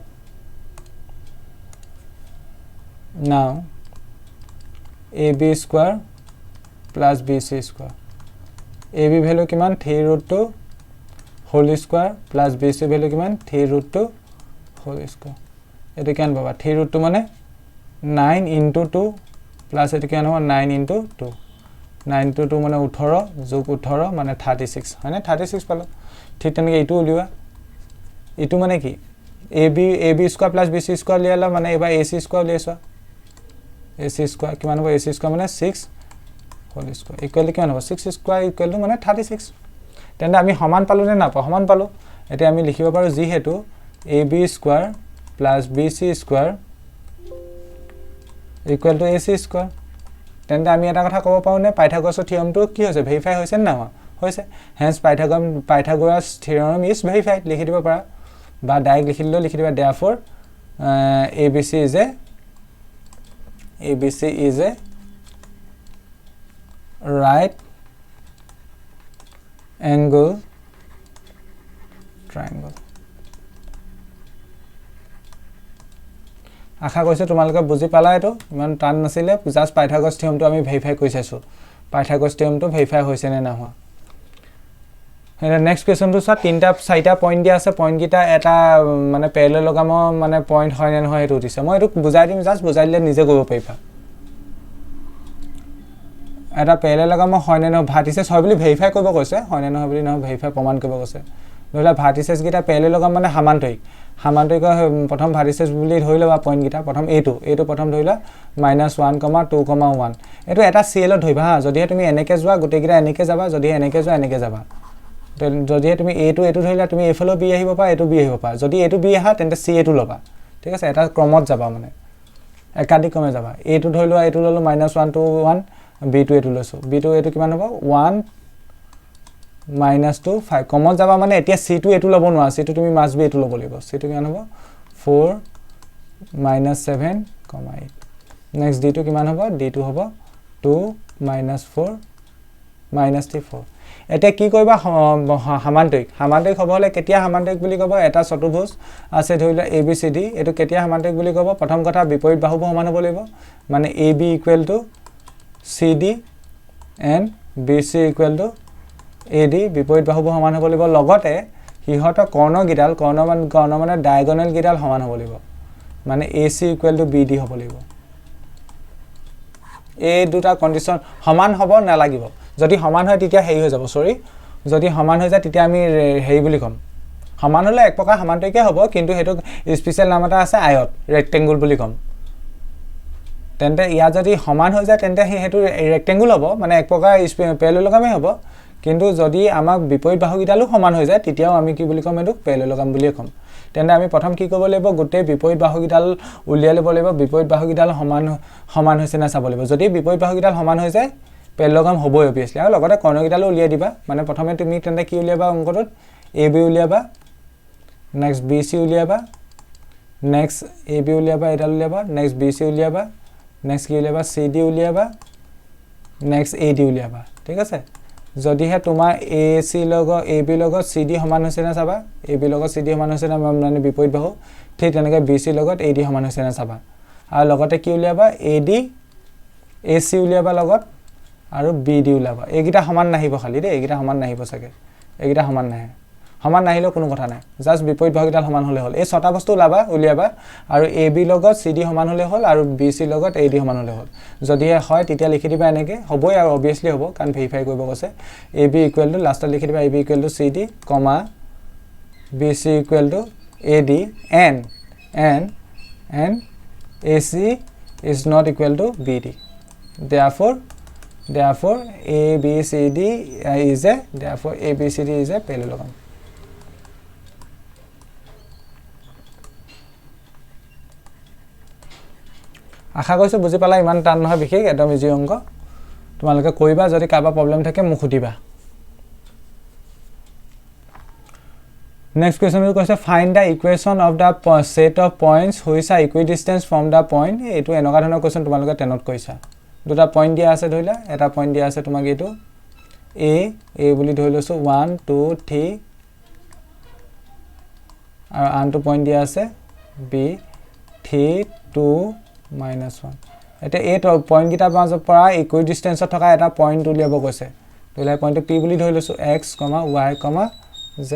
now ab² + bc² ab value কিমান 3√2 whole square plus bc value কিমান 3√2 হোল স্কয়ার এটা কেন পাবা 3√2 মানে 9 * 2 প্লাস এটা কেন হ'ব 9 * 2 9 * 2 মানে 18 যোগ 18 মানে 36 হয়নে 36 পালো ঠিক তেনেকে এইটো উলিওৱা এইটো মানে কি ab² + bc² লিয়ালা মানে এবাৰ ac² লিয়াছা ac² কিমান হ'ব ac² মানে 6 হোল স্কয়ার ইকুয়াল কিমান হ'ব 6 স্কয়ার ইকুয়াল টু মানে 36 তেন্তে আমি সমান পালো নে না সমান পালো এতিয়া আমি লিখিব পাৰো যি হেতু ab² + bc² equal to ac² তেন্তে আমি এটা কথা ক'ব পাৰো নে পাইথাগোৰাছৰ থিওৰামটো কি হৈছে ভেৰিফাই হৈছে না হৈছে হেন্স পাইথাগোৰাছ থিওৰাম ইজ ভেৰিফাইড লিখি দিব পাৰা বা ডাইৰেক্ট লিখি দিবা therefore abc is a right angle triangle আশা কৰিছো তোমালোকে বুজি পালা এটো ইমান টান নাছিলে জাস্ট পাইথাগোৰাছ থিওৰামটো আমি ভেৰিফাই কৰি চাইছো পাইথাগোৰাছ থিওৰামটো ভেৰিফাই হৈছে নে না হোৱা এটা নেক্সট কোৱেশ্চনটো চা তিনটা চাৰিটা পইণ্ট দিয়া আছে পইণ্ট কিটা এটা মানে পেৰেলেলগ্ৰাম মানে পইণ্ট হয় নে নহয় এটো দিছে মই এটো বুজাই দিম জাস্ট বুজাই দিলে নিজে কৰিব পাৰিবা এটা পেৰেলেলগ্ৰাম হয় নে নহয় ভাৰ্টিসেছ হয় বুলি ভেৰিফাই কৰিব কৈছে হয় নে নহয় বুলি নহয় ভেৰিফাই প্ৰমাণ কৰিব কৈছে নহলে ভাৰ্টিসেছ কিটা পেৰেলেলগ্ৰাম মানে সমান্তৰিক প্ৰথম ভাৰ্টিসেছ বুলি ধৰি লবা পইণ্ট কিটা প্ৰথম এইটো প্ৰথম ধৰিলা -1, 2, 1 এটো এটা CL ধৰিবা হা যদি তুমি এনেকে যোৱা গোটে কিটা এনেকে যাবা যদি এনেকে যোৱা এনেকে যাবা যদি তুমি এটো ধৰিলা তুমি এফলো বি আহিব পা এটো বি আহিব পা যদি এটো বি আহা তেন্তে সি এটো লবা ঠিক আছে এটা ক্ৰমত যাবা মানে একাধিক ক্ৰমে যাবা এটো ধৰিলো এটো ললো -1, 2, 1 b2 এটো লৈছো b2 এটো কিমান হ'ব 1 -2 5 কমত যাবা মানে এতিয়া c2 এটো লব নোৱা c2 তুমি মাস বি এটো লব লাগিব c2 কিমান হ'ব 4 -7, 8 নেক্সট d2 কিমান হ'ব d2 হ'ব 2 -4 -3 4 এতিয়া কি কৰিবা সামান্তৰিক হ'ব হলে কেতিয়া সামান্তৰিক বুলি ক'ব এটা চতুৰ্ভুজ আছে ধৰি লোৱা ABCD এটো কেতিয়া সামান্তৰিক বুলি ক'ব প্ৰথম কথা বিপৰীত বাহুবোৰ সমান হ'ব লাগিব মানে AB = CD and BC = AD বিপৰীত বাহুবোৰ সমান হ'ব লাগিব লগতে হিহতৰ কৰ্ণগিডাল কৰ্ণ মানে ডায়াগোনাল গিডাল সমান হ'ব লাগিব মানে AC = BD হ'ব লাগিব এই দুটা কন্ডিশন সমান হ'ব না লাগিব যদি সমান হয় তেতিয়া হেই হৈ যাব সৰি যদি সমান হৈ যায় তেতিয়া আমি হেই বুলি কম সমান হলে এক প্ৰকাৰ সমান্তৰিকে হ'ব কিন্তু হেতু স্পেশাল নাম এটা আছে আয়ত ৰেক্টেঙ্গল বুলি কম তেন্তে ইয়া যদি সমান হৈ যায় তেন্তে হেতু ৰেক্টেঙ্গল হ'ব মানে এক প্ৰকাৰ পেৰেলেলগ্ৰামে হ'ব কিন্তু যদি আমাক বিপৰীত বাহুগিডালো সমান হৈ যায় তেতিয়াও আমি কি বুলি কম হেতু পেৰেলেলগ্ৰাম বুলি কম তেন্তে আমি প্ৰথম কি কৰিব লাগিব গোটেই বিপৰীত বাহুগিডাল উলিয়াই ল'ব লাগিব বিপৰীত বাহুগিডাল সমান হৈছে না চাব লাগিব যদি বিপৰীত বাহুগিডাল সমান হৈ যায় পেৰেলেলগ্ৰাম হ'বই অবিয়াসলি আৰু লগতে কৰ্ণগিডালো উলিয়াই দিবা মানে প্ৰথমে তুমি তেন্তে কি উলিয়াবা অংকটোত AB উলিয়াবা নেক্সট BC উলিয়াবা নেক্সট AB উলিয়াবা এডাল উলিয়াবা নেক্সট BC উলিয়াবা নেক্সট কি উলিয়াবা CD উলিয়াবা নেক্সট AD উলিয়াবা ঠিক আছে যদিহে তোমাৰ AC লগত AB লগত CD সমান হৈছে না চাবা AB লগত CD সমান হৈছে না মানে বিপৰীত বাহু ঠিক তেনেকৈ BC লগত AD সমান হৈছে না চাবা আৰু লগতে কি উলিয়াবা AD AC উলিয়াবা লগত আৰু BD উলিয়াবা এইগিটা সমান নাহিব খালি দে এইগিটা সমান নাহিব চাগে এইগিটা সমান নাহে সমান নাহিলেও কোনো কথা নাই জাস্ট বিপৰীত বাহুগিডাল সমান হলে হল এই ছটা বস্তু উলিয়াবা আৰু AB লগত CD সমান হলে হল আৰু BC লগত AD সমান হলে হল যদি হয় তেতিয়া লিখি দিবা এনেকে হ'বই আৰু অবিয়াসলি হ'ব কাৰণ ভেৰিফাই কৰিব কৈছে AB = লাষ্টত লিখি দিবা AB = CD, BC = AD and AC is not equal to BD therefore ABCD is a parallelogram আশা কৰিছো বুজি পালা ইমান টান নহয় বিশেষ একদম ইজি অংক তোমালোকে কৰিবা যদি কাবা প্ৰবলেম থাকে মোক সুধিবা নেক্সট কোৱেশ্চন কৈছে find the equation of the set of points which are equidistance from the point এইটো এনেকুৱা ধৰণৰ কোৱেশ্চন তোমালোকে 10ত কৈছা দুটা পইণ্ট দিয়া আছে ধৰিলা এটা পইণ্ট দিয়া আছে তোমাক এইটো A বুলি ধৰি লৈছো 1 2 3 আৰু আনটো পইণ্ট দিয়া আছে B 3 2 -1 এটা এই পইণ্ট গিটা মাজৰ পৰা ইকুইডিস্টেন্সত থকা এটা পইণ্ট উলিয়াব কৈছে ধৰিলা পইণ্টটো P বুলি ধৰি লৈছো x, y, z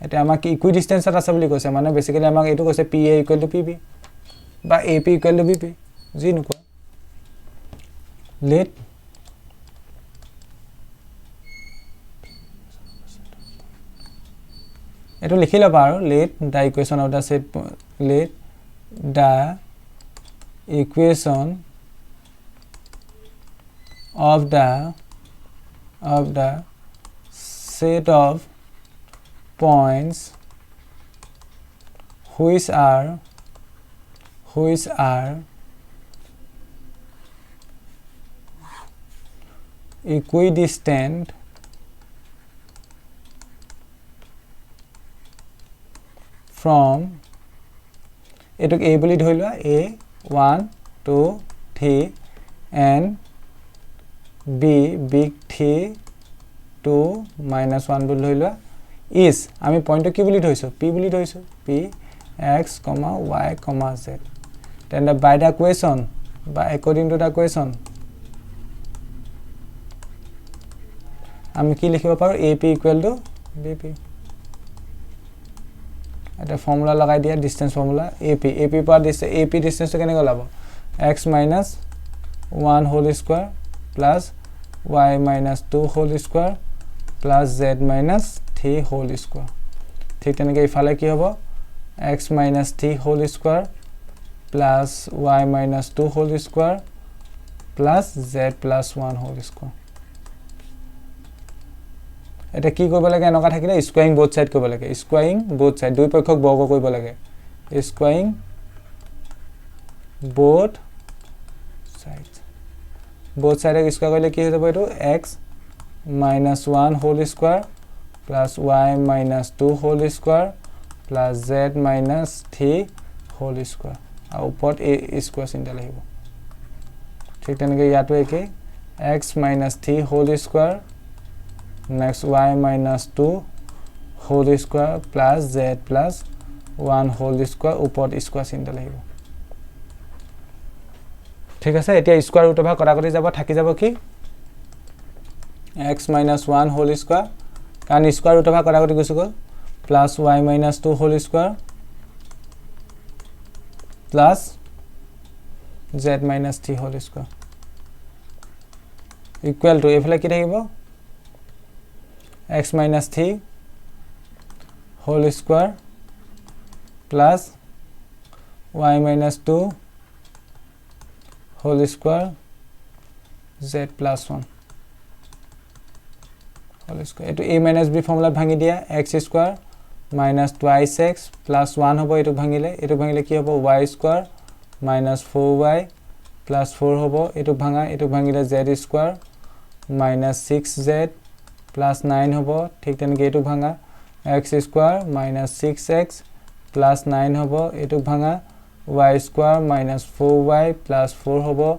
এটা আমাক ইকুইডিস্টেন্সত আছে বুলি কৈছে মানে বেসিক্যালি আমাক এইটো কৈছে PA = PB বা AP = BP যি নকোৱা let এটো লিখি লবা আৰু let the equation of the set let the equation of the set of points which are equidistant from এটুক A বুলি ধৰি লোৱা A 1 2 3 and B big 3 2 -1 বুলি ধৰি লোৱা is আমি পইণ্টটো কি বুলি ধৰিছো P বুলি ধৰিছো P x, y, z then by the equation by according to the equation আমি কি লিখিব পাৰো AP = BP এটা ফৰ্মুলা লগাই দিয়া ডিসটেন্স ফৰ্মুলা AP পৰা AP ডিসটেন্সটো কেনে গলাব x - 1 whole square plus y - 2 whole square plus z - 3 whole square ঠিক তেনেকৈ ইফালে কি হ'ব x - 3 whole square plus y - 2 whole square plus z + 1 whole square এটা কি কৰিব লাগে এনেকা থাকিলে স্কোয়াৰিং বোথ সাইড কৰিব লাগে স্কোয়াৰিং বোথ সাইড দুই পক্ষক বৰ্গ কৰিব লাগে স্কোয়াৰিং বোথ সাইড স্কোয়াৰ কৰিলে কি হৈ যাব এটো x - 1 whole square plus y - 2 whole square plus z - 3 whole square আৰু ওপৰত a square চিন্তা লাগিব ঠিক তেনেকৈ ইয়াতো একে x minus 3 whole square next y minus 2 whole square plus z plus 1 whole square upor square চিন্তা লাগিব ঠিক আছে এতিয়া স্কয়ার রুট অফ কটাকটি যাব থাকি যাব কি x minus 1 whole square কারণ স্কয়ার রুট অফ কটাকটি গুছি গল plus y minus 2 whole square plus z minus 3 whole square equal to এফালে কি থাকিব x minus 3 whole square plus y minus 2 whole square z plus 1 whole square etu a minus b formula bhangi dia x square minus twice x plus 1 hobo etu bhangile ki hobo y square minus 4y plus 4 hobo etu bhangile z square minus 6z plus 9 hobo thik tenke etu bhanga x square minus 6x plus 9 hobo etu bhanga y square minus 4y plus 4 hobo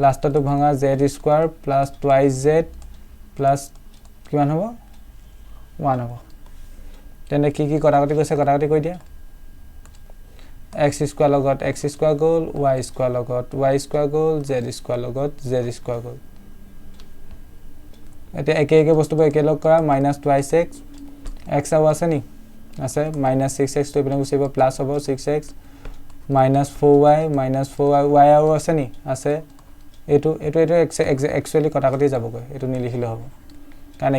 last to bhanga z square plus twice z plus কিমান hobo 1 hobo তেনে কি কি কটাকটি কই দিয়া x square logot x square গল y square logot y square গল z square logot z square গল এতে একে বস্তু একে লগ কৰা minus twice x x আও আছে নি আছে minus 6x তো এপিনে গুছিব প্লাস হ'ব 6x minus 4y y আও আছে নি আছে এটো একচুয়ালি কটাকটি যাব গৈ এটো নিলিখিলে হ'ব কাৰণ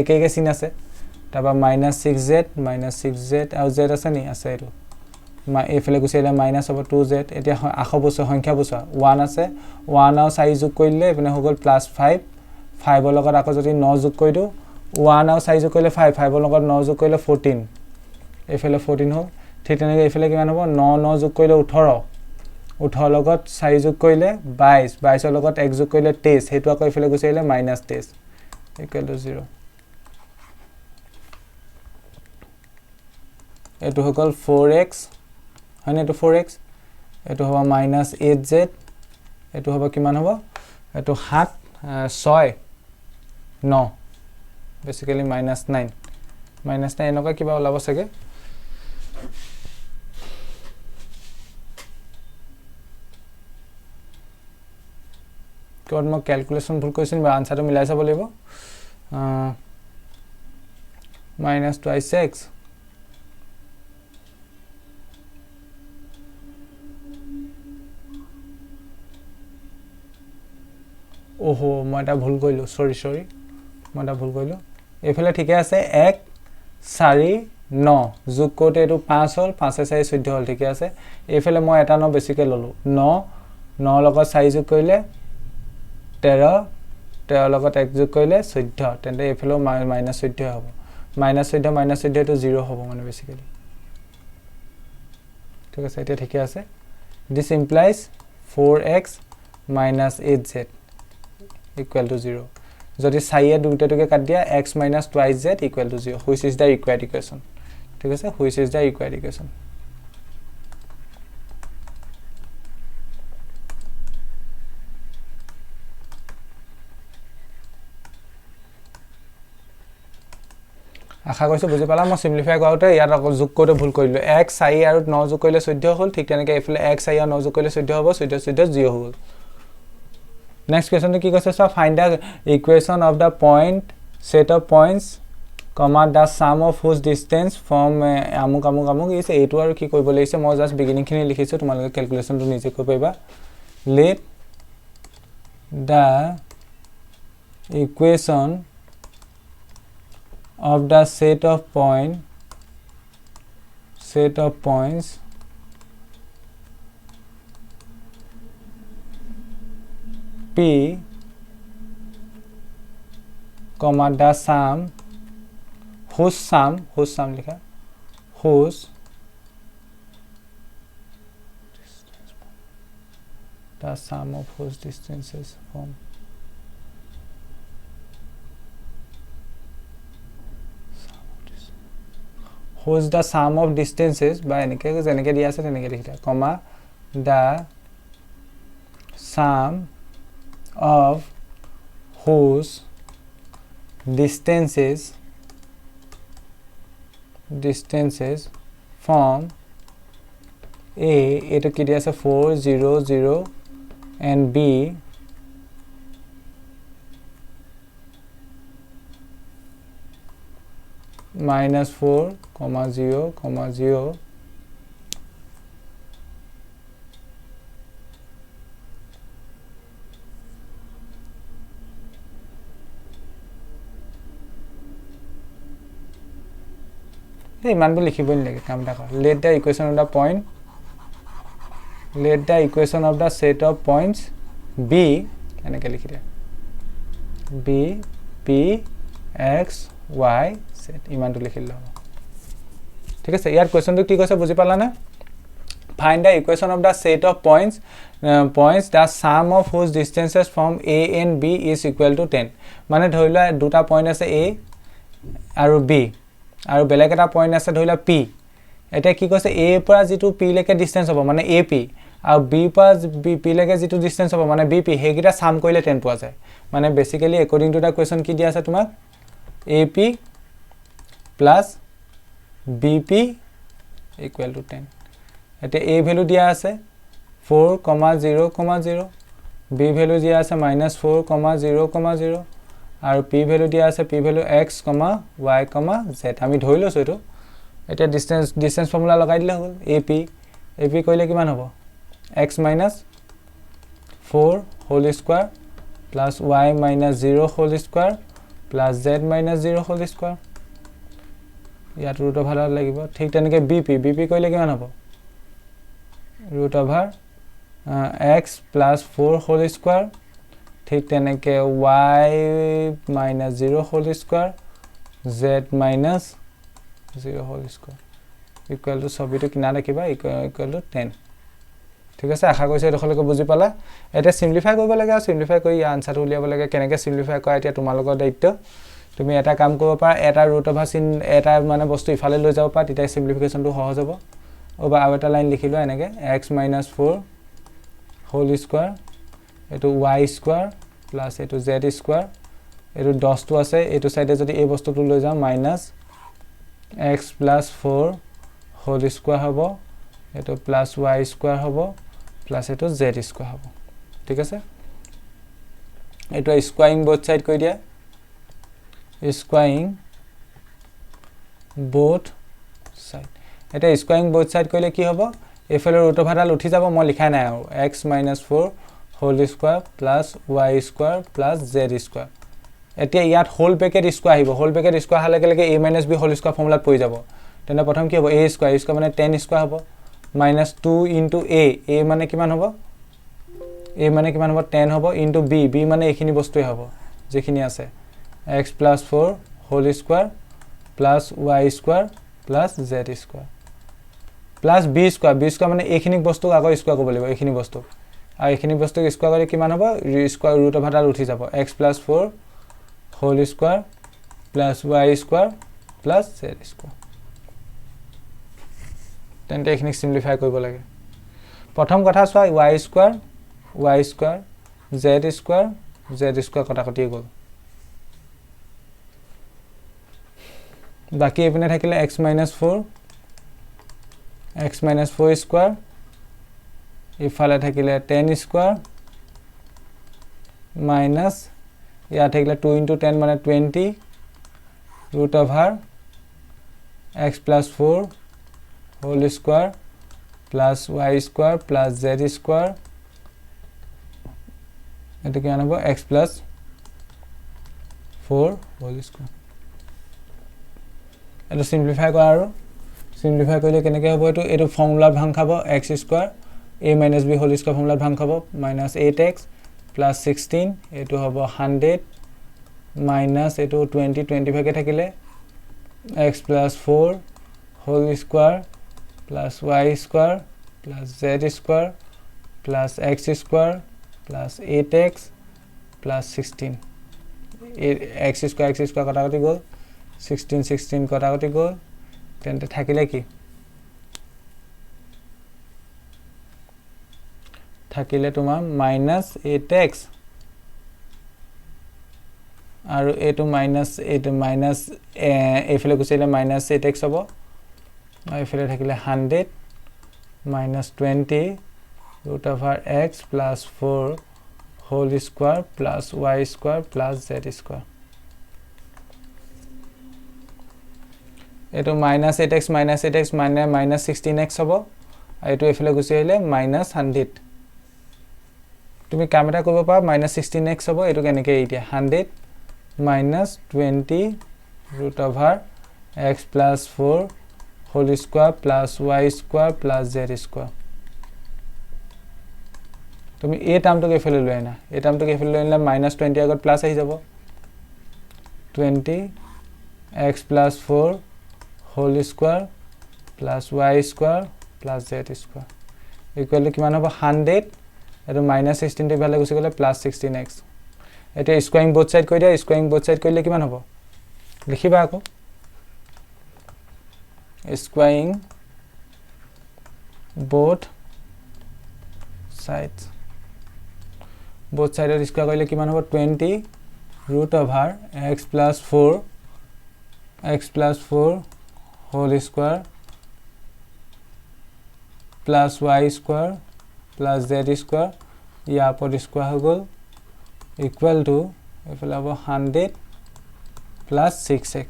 একে চিন আছে তাবা minus 6z আৰু z আছে নি আছে এটো এফালে গুছিলে মাইনাস হ'ব 2z এতিয়া আখৰ বছৰ সংখ্যা বছৰ 1 আছে 1 আৰু 4 যোগ কৰিলে এপিনে হৈ গল +5 5 ৰ লগত আকৌ যদি 9 যোগ কৰি দিও 1 আৰু 4 যোগ কৰিলে 5 5 ৰ লগত 9 যোগ কৰিলে 14 এফালে 14 হ'ল ঠিক তেনেকৈ এফালে কিমান হ'ব 9 যোগ কৰিলে 18 18 লগত 4 যোগ কৰিলে 22 22 ৰ লগত 1 যোগ কৰিলে 23 হেতু আকৌ এফালে গুছি আহিলে -23 = 0 এটো হৈ গল 4x হয়নে এটো 4x এটো হ'ব -8z এটো হ'ব কিমান হ'ব এটো 7 6 9 বেসিক্যালি -9 -9 এনেকা কিবা ওলাব সকে কোড মই ক্যালকুলেশন ভুল কৰিছিন বা আনসারটো মিলাই চাব লাগিব -2x ओहो মই এটা ভুল কইলো সরি মই এটা ভুল কইলো এফালে ঠিকে আছে 1 4 9 যোগ করতে এটো 5 হল 5 এ 4 14 হল ঠিকে আছে এফালে মই এটা 9 বেছিকে ললো 9 লগত 4 যোগ কইলে 13 লগত 1 যোগ কইলে 14 তেন্তে এফালে -14 হ'ব -14 তো 0 হ'ব মানে বেসিক্যালি ঠিক আছে এটা ঠিকে আছে this implies 4x - 8z equal to 0 যদি 4 এ দুইটাকে কাট দিয়া x - twice z equal to 0 which is the required equation ঠিক আছে which is the required equation আশা কৰিছো বুজি পালা মই সিম্পলিফাই কৰোতে ইয়াত আকৌ যোগ কৰোতে ভুল কৰিলো x 4 আৰু 9 যোগ কৰিলে 14 হ'ল ঠিক তেনেকৈ এফালে x 4 আৰু 9 যোগ কৰিলে 14 হ'ব 14 0 হ'ল Next question to ki koise so find the equation of the point set of points comma the sum of whose distance from amuk is etu aru ki koibo laise moi just beginning khini likhisu tumaloke calculation to nije koi paiba let the equation of the set of points P comma the sum whose sum लिखा whose the sum of whose distances from whose the sum of distances by এনেকে যেনেকে দিয়া আছে তেনেকে লিখিলা comma the sum of whose distances from A এটো কি দিয়া আছে 4 0 0 and B minus 4 comma 0 comma 0 ইমানটো লিখিবই নালাগে কাম এটা কৰ let the equation of the point let the equation of the set of points b এনেকৈ লিখি দিয়া b p x y z ইমানটো লিখিলে হ'ব ঠিক আছে ইয়াৰ কোৱেশ্চনটো কি কৈছে বুজি পালা না find the equation of the set of points the sum of whose distances from a and b is equal to 10 মানে ধৰি লোৱা দুটা পইণ্ট আছে a আৰু b আৰু বেলেগ এটা পইণ্ট আছে ধৰি লোৱা p এটা কি কৈছে a পৰা যেটো p লৈকে ডিসটেন্স হ'ব মানে ap আৰু b পৰা p লৈকে যেটো ডিসটেন্স হ'ব মানে bp হেগিটা সাম কৰিলে 10 পোৱা যায় মানে বেসিক্যালি অ্যাকৰ্ডিং টু দা কোৱেশ্চন কি দিয়া আছে তোমাক ap plus bp equal to 10 এটা a ভ্যালু দিয়া আছে 4,0,0 b ভ্যালু দিয়া আছে -4,0,0 আৰু p ভ্যালু দিয়া আছে p value x, y, z আমি ধৰি লৈছো এটো এটা ডিসটেন্স ফৰ্মুলা লগাই দিলে হ'ল ap কইলে কিমান হ'ব x minus 4 whole square plus y minus 0 whole square plus z minus 0 whole square ইয়াত root over লাগিব ঠিক তেনেকে bp কইলে কিমান হ'ব root over x plus 4 whole square ঠিক তেনেকে y minus 0 whole square z minus 0 whole square equal to সবিটো কিনা ৰাখিবা equal to 10 ঠিক আছে আশা কৰিছো এডখলৈকে বুজি পালা এটা সিম্পলিফাই কৰিব লাগে আৰু সিম্পলিফাই কৰি আনসাৰ উলিয়াব লাগে কেনেকৈ সিম্পলিফাই কৰা এতিয়া তোমালোকৰ দায়িত্ব তুমি এটা কাম কৰিব পাৰা এটা ৰুট অভাৰ চিন এটা মানে বস্তু ইফালে লৈ যাব পাৰা তেতিয়া সিম্পলিফিকেশনটো সহজ হ'ব ওবা আৰু এটা লাইন লিখিলো এনেকৈ x - 4 হোল স্কয়াৰ এটো y স্কয়াৰ প্লাস এটো z স্কয়াৰ এটো 10 টো আছে এটো সাইডে যদি এই বস্তুটো লৈ যাও - x + 4 হোল স্কয়াৰ হ'ব এটো প্লাস y স্কয়াৰ হ'ব প্লাস এটো z স্কয়াৰ হ'ব ঠিক আছে এটো স্কয়াৰিং বোথ সাইড কই দিয়া স্কয়াৰিং বোথ সাইড এটা স্কয়াৰিং বোথ সাইড কইলে কি হ'ব এফালে ৰুট ওভাৰডাল উঠি যাব মই লিখা নাই আৰু x - 4 whole square plus y square plus z square এতিয়া ইয়াত হোল ব্ৰেকেট স্কয়াৰ আহিব হোল ব্ৰেকেট স্কয়াৰ হলে কেলেকে a - b হোল স্কয়াৰ ফৰ্মুলাত পৰি যাব তেনে প্ৰথম কি হ'ব a স্কয়াৰ মানে 10 স্কয়াৰ হ'ব -2 into a মানে কিমান হ'ব a মানে কিমান হ'ব 10 হ'ব into b মানে এখিনি বস্তুই হ'ব যেখিনি আছে x + 4 whole square plus y square plus z square plus b square মানে এখিনি বস্তু আগৰ স্কয়াৰ কৰিব লাগিব এখিনি বস্তু আৰু এখিনি বস্তু স্কয়াৰ কৰি কিমান হ'ব স্কয়াৰ ৰুট ওভাৰডাল উঠি যাব x + 4 whole square plus y square plus z square তেন্তে এখিনি সিম্পলিফাই কৰিব লাগে প্ৰথম কথা চোৱা y স্কয়াৰ z স্কয়াৰ কটাকটি গল বাকি এপিনে থাকিলে x - 4 স্কয়াৰ ইফালে থাকিলে 10 স্কয়াৰ মাইনাস ইয়া থাকিলে 2 into 10 মানে 20 root over x + 4 whole square plus y square plus z square এটা কি আনব x plus 4 whole square এটা সিম্পলিফাই কৰা আৰু সিম্পলিফাই কৰিলে কেনেকৈ হ'ব এটো ফৰ্মুলা ভাং খাব x square a - b whole square formula ভাং খাব -8x plus 16 এটো হ'ব 100 minus এটো 20 ভাগে থাকিলে x plus 4 whole square plus y square plus z square plus x square plus 8x plus 16 x square কটাকটি গল 16 কটাকটি গল তেন্তে থাকিলে কি থাকিলে তোমাৰ -8x আৰু এইটো মাইনাছ এইফালে গুচি আহিলে মাইনাছ 8x হ'ব আৰু এইফালে থাকিলে 100 minus 20 root over x plus 4 whole square plus y square plus z square. এইটো minus 8x minus minus 16x হ'ব আৰু এইটো এইফালে গুচি আহিলে minus 100 তুমি কাম এটা কৰিব পাৰা minus 16x হ'ব এইটো কেনেকৈ এতিয়া 100 minus 20 root over x plus 4 whole square plus y square plus z square. তুমি এই টার্মটোকে এফালে লৈ আনা এই টার্মটোকে এফালে লৈ আনিলে minus 20 আগত প্লাস আহি যাব 20 x plus 4 whole square plus y square plus z square equal কিমান হ'ব 100 আৰু minus 16 টো ভালে গুছি গলে plus 16x এটা স্কোয়াৰিং বোথ সাইড কৰি দিয়া স্কোয়াৰিং বোথ সাইড কৰিলে কিমান হ'ব লিখিবা আকৌ squaring both sides square কৰিলে কিমান হ'ব 20 root over x plus 4 whole square plus y square plus z square ইয়াৰ ওপৰত স্কয়াৰ হৈ গ'ল equal to এফালে হ'ব 100 plus 6x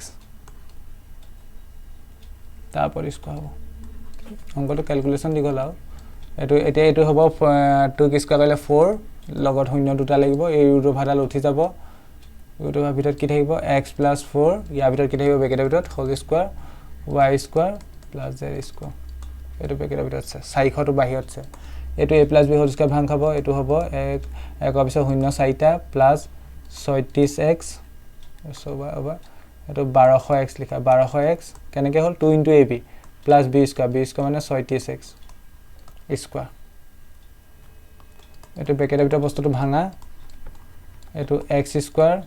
তারপর স্কয়ার হ'ব অঙ্কটো ক্যালকুলেশন দি গলাও এটো এতিয়া এটো হ'ব 2 কি স্কয়ার কৰিলে 4 লগত শূন্য দুটা লাগিব এই ৰুট ভাডাল উঠি যাব ৰুট ভাৰ ভিতৰত কি থাকিব x plus 4 ইয়াৰ ভিতৰত কি থাকিব ব্ৰেকেটৰ ভিতৰত whole square y square plus z square এটো ব্ৰেকেটৰ ভিতৰত আছে 400 টো বাহিৰত আছে এটো a plus b whole square ভাঙ খাব এটো হ'ব 1 অবিশ্ব শূন্য 4টা plus 36x over এটো 1200x লিখা 1200x কেনেকৈ হল 2 into ab plus b square মানে 36x square এটো ব্ৰেকেটৰ ভিতৰত বস্তুটো ভাঙা এটো x square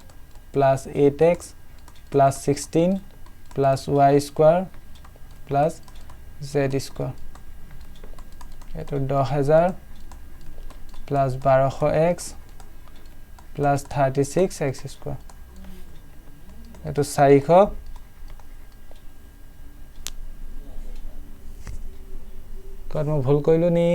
plus 8x plus 16 plus y square plus z square এটো 10000 plus 1200x plus 36x square এটো 400 কত মই ভুল কইলো নি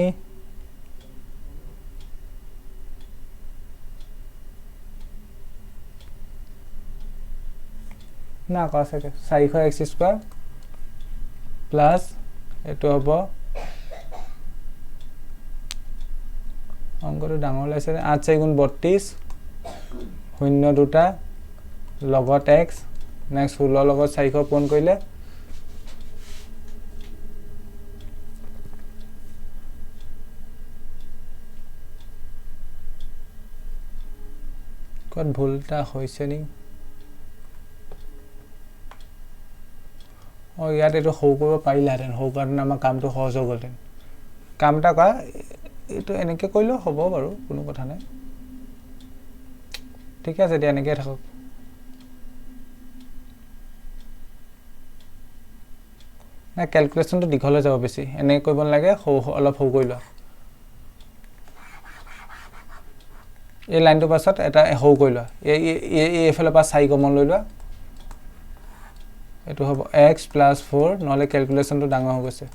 না কাছে 400x স্কয়ার প্লাস এটো হ'ব অঙ্কটো ডাঙৰ লাইছে 8 4 গুণ 32 শূন্য দুটা লগত x নেক্সট 16 লগত 400 পূৰণ কৰিলে কত ভুলটা হৈছে নি ও ইয়াত এটো হৌ কৰিব পাৰিলাহেঁতেন হৌ কাৰণে আমাৰ কামটো সহজ হৈ গ'লহেঁতেন কামটা কৰা এটো এনেকৈ কৰিলেও হ'ব বাৰু কোনো কথা নাই ঠিক আছে দিয়া এনেকৈ থাকক না ক্যালকুলেশনটো দীঘল হৈ যাব বেছি এনে কৰিব নালাগে অলপ হৌ কৰি লোৱা এই লাইনটো পাছত এটা হৌ কৰি লোৱা এই এফালে পা 4 কমন লৈ লোৱা এটো হ'ব x plus 4 নহলে ক্যালকুলেশনটো ডাঙৰ হৈ গৈছে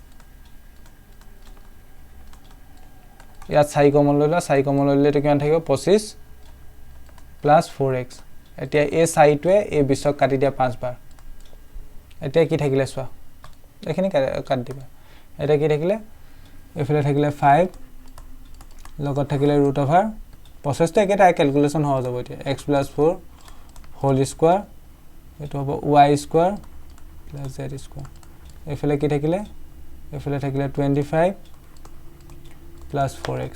ইয়াত 4 কমন লৈ লোৱা 4 কমন লৈ ললে এটো কিমান থাকিব 25 plus 4x এতিয়া এই 4 টোৱে এই 20 কাটি দিয়া 5 বাৰ এতিয়া কি থাকিলে চোৱা এখানে কাট দিবা এটা কি থাকিলে এফালে থাকিলে 5 লগত থাকিলে root over প্রসেসটো একেটা ক্যালকুলেশন হৈ যাব এতিয়া x plus 4 whole square এটো হ'ব y square plus z square এফালে কি থাকিলে এফালে থাকিলে 25 plus 4x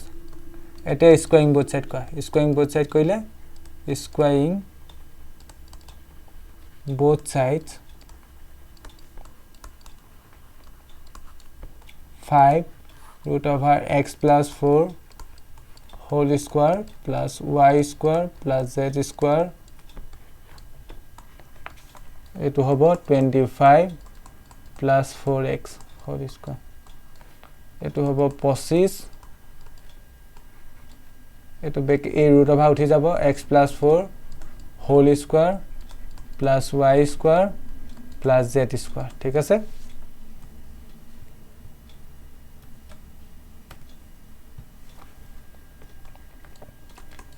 এটা স্কোয়ারিং বোথ সাইড কৰা স্কোয়ারিং বোথ সাইড কইলে squaring both sides 5 root over x plus 4 whole square plus y square plus z square এটো হ'ব 25 plus 4x whole square এটো হ'ব 25 এটো বেক এই root over উঠি যাব x plus 4 whole square plus y square plus z square ঠিক আছে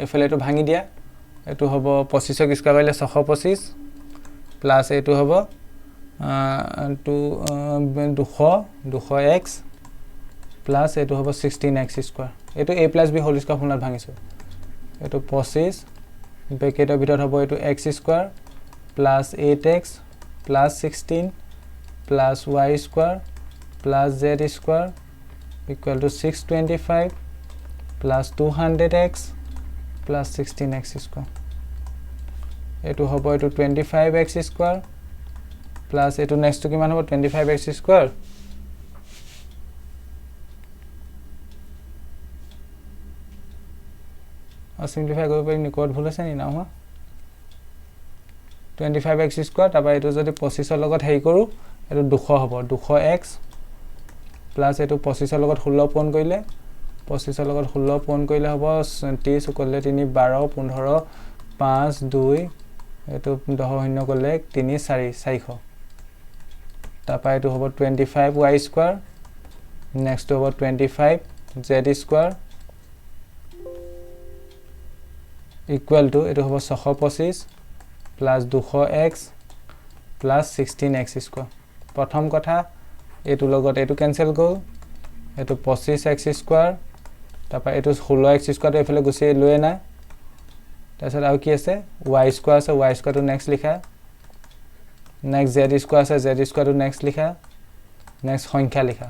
এফালে এটো ভাঙি দিয়া এটো হ'ব 25 ক স্কয়ার কৰিলে 625 প্লাস এটো হ'ব 200x প্লাস এটো হ'ব 16x স্কয়ার এটো a + b হোল স্কয়ার ফৰ্মুলাত ভাঙিছো এটো 25 ব্ৰেকেটৰ ভিতৰত হ'ব এটো x square plus 8x plus 16 plus y square plus z square equal to 625 plus 200x plus 16x square etu hobo etu 25x square plus etu next to kiman hobo 25x square a simplify koribo pari ni code bhul ase ni na ha 25x square taba etu jodi 25 logot hei koru etu 200 hobo 200x plus etu 25 logot 16 pon korile 25 লগত 16 পূৰণ কৰিলে হ'ব 30 কৰিলে 3 12 15 5 2 এটো 10 কৰিলে 3 4 400 তাপা এটো হ'ব 25y স্কয়াৰ নেক্সট হ'ব 25z স্কয়াৰ ইকুৱেল টু এটো হ'ব 625 plus 200x plus 16x square প্ৰথম কথা এটো লগত এটো ক্যান্সেল গ'ল এটো 25x স্কয়াৰ তাপা এটো 16x স্কয়াৰ এফালে গুছি লয়ে না তাছত আৰু কি আছে y স্কয়াৰ আছে y স্কয়াৰ টু নেক্সট লিখা নেক্সট z স্কয়াৰ আছে z স্কয়াৰ টু নেক্সট লিখা নেক্সট সংখ্যা লিখা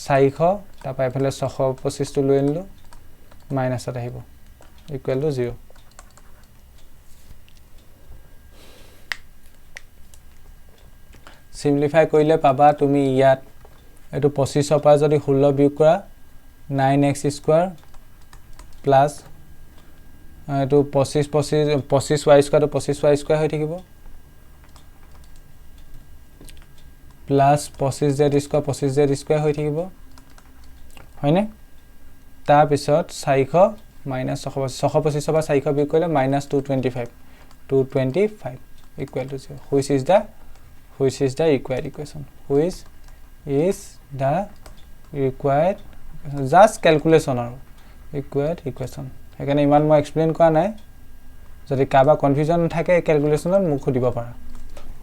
400 তাপা এফালে 625 টু লয়ে নিলো মাইনাস এটা আহিব ইকুৱেল টু 0 সিম্পলিফাই কৰিলে পাবা তুমি ইয়াত এটো 25 পৰা যদি 16 বিয়োগ কৰা 9x স্কয়াৰ প্লাস এটো 25y স্কয়াৰ 25y স্কয়াৰ হৈ থাকিব plus 25z square 25z square হৈ থাকিব হয়নে তাৰ পিছত 400 মাইনাস 625 পৰা 400 বিয়োগ কৰিলে -225 equal to 0 which is the required equation which is the required just calculation or required equation এখানে ইমান মই এক্সপ্লেইন কৰা নাই যদি কাবা কনফিউজন থাকে ক্যালকুলেশনত মোক খুদিব পাৰা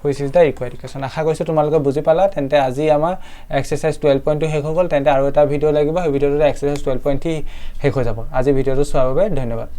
which is the required equation আশা কৰিছো তোমালোকে বুজি পালা তেন্তে আজি আমাৰ এক্সাৰসাইজ 12.2 শেষ হৈ গল তেন্তে আৰু এটা ভিডিও লাগিব এই ভিডিওটো এক্সাৰসাইজ 12.3 শেষ হৈ যাব আজি ভিডিওটো চোৱাৰ বাবে ধন্যবাদ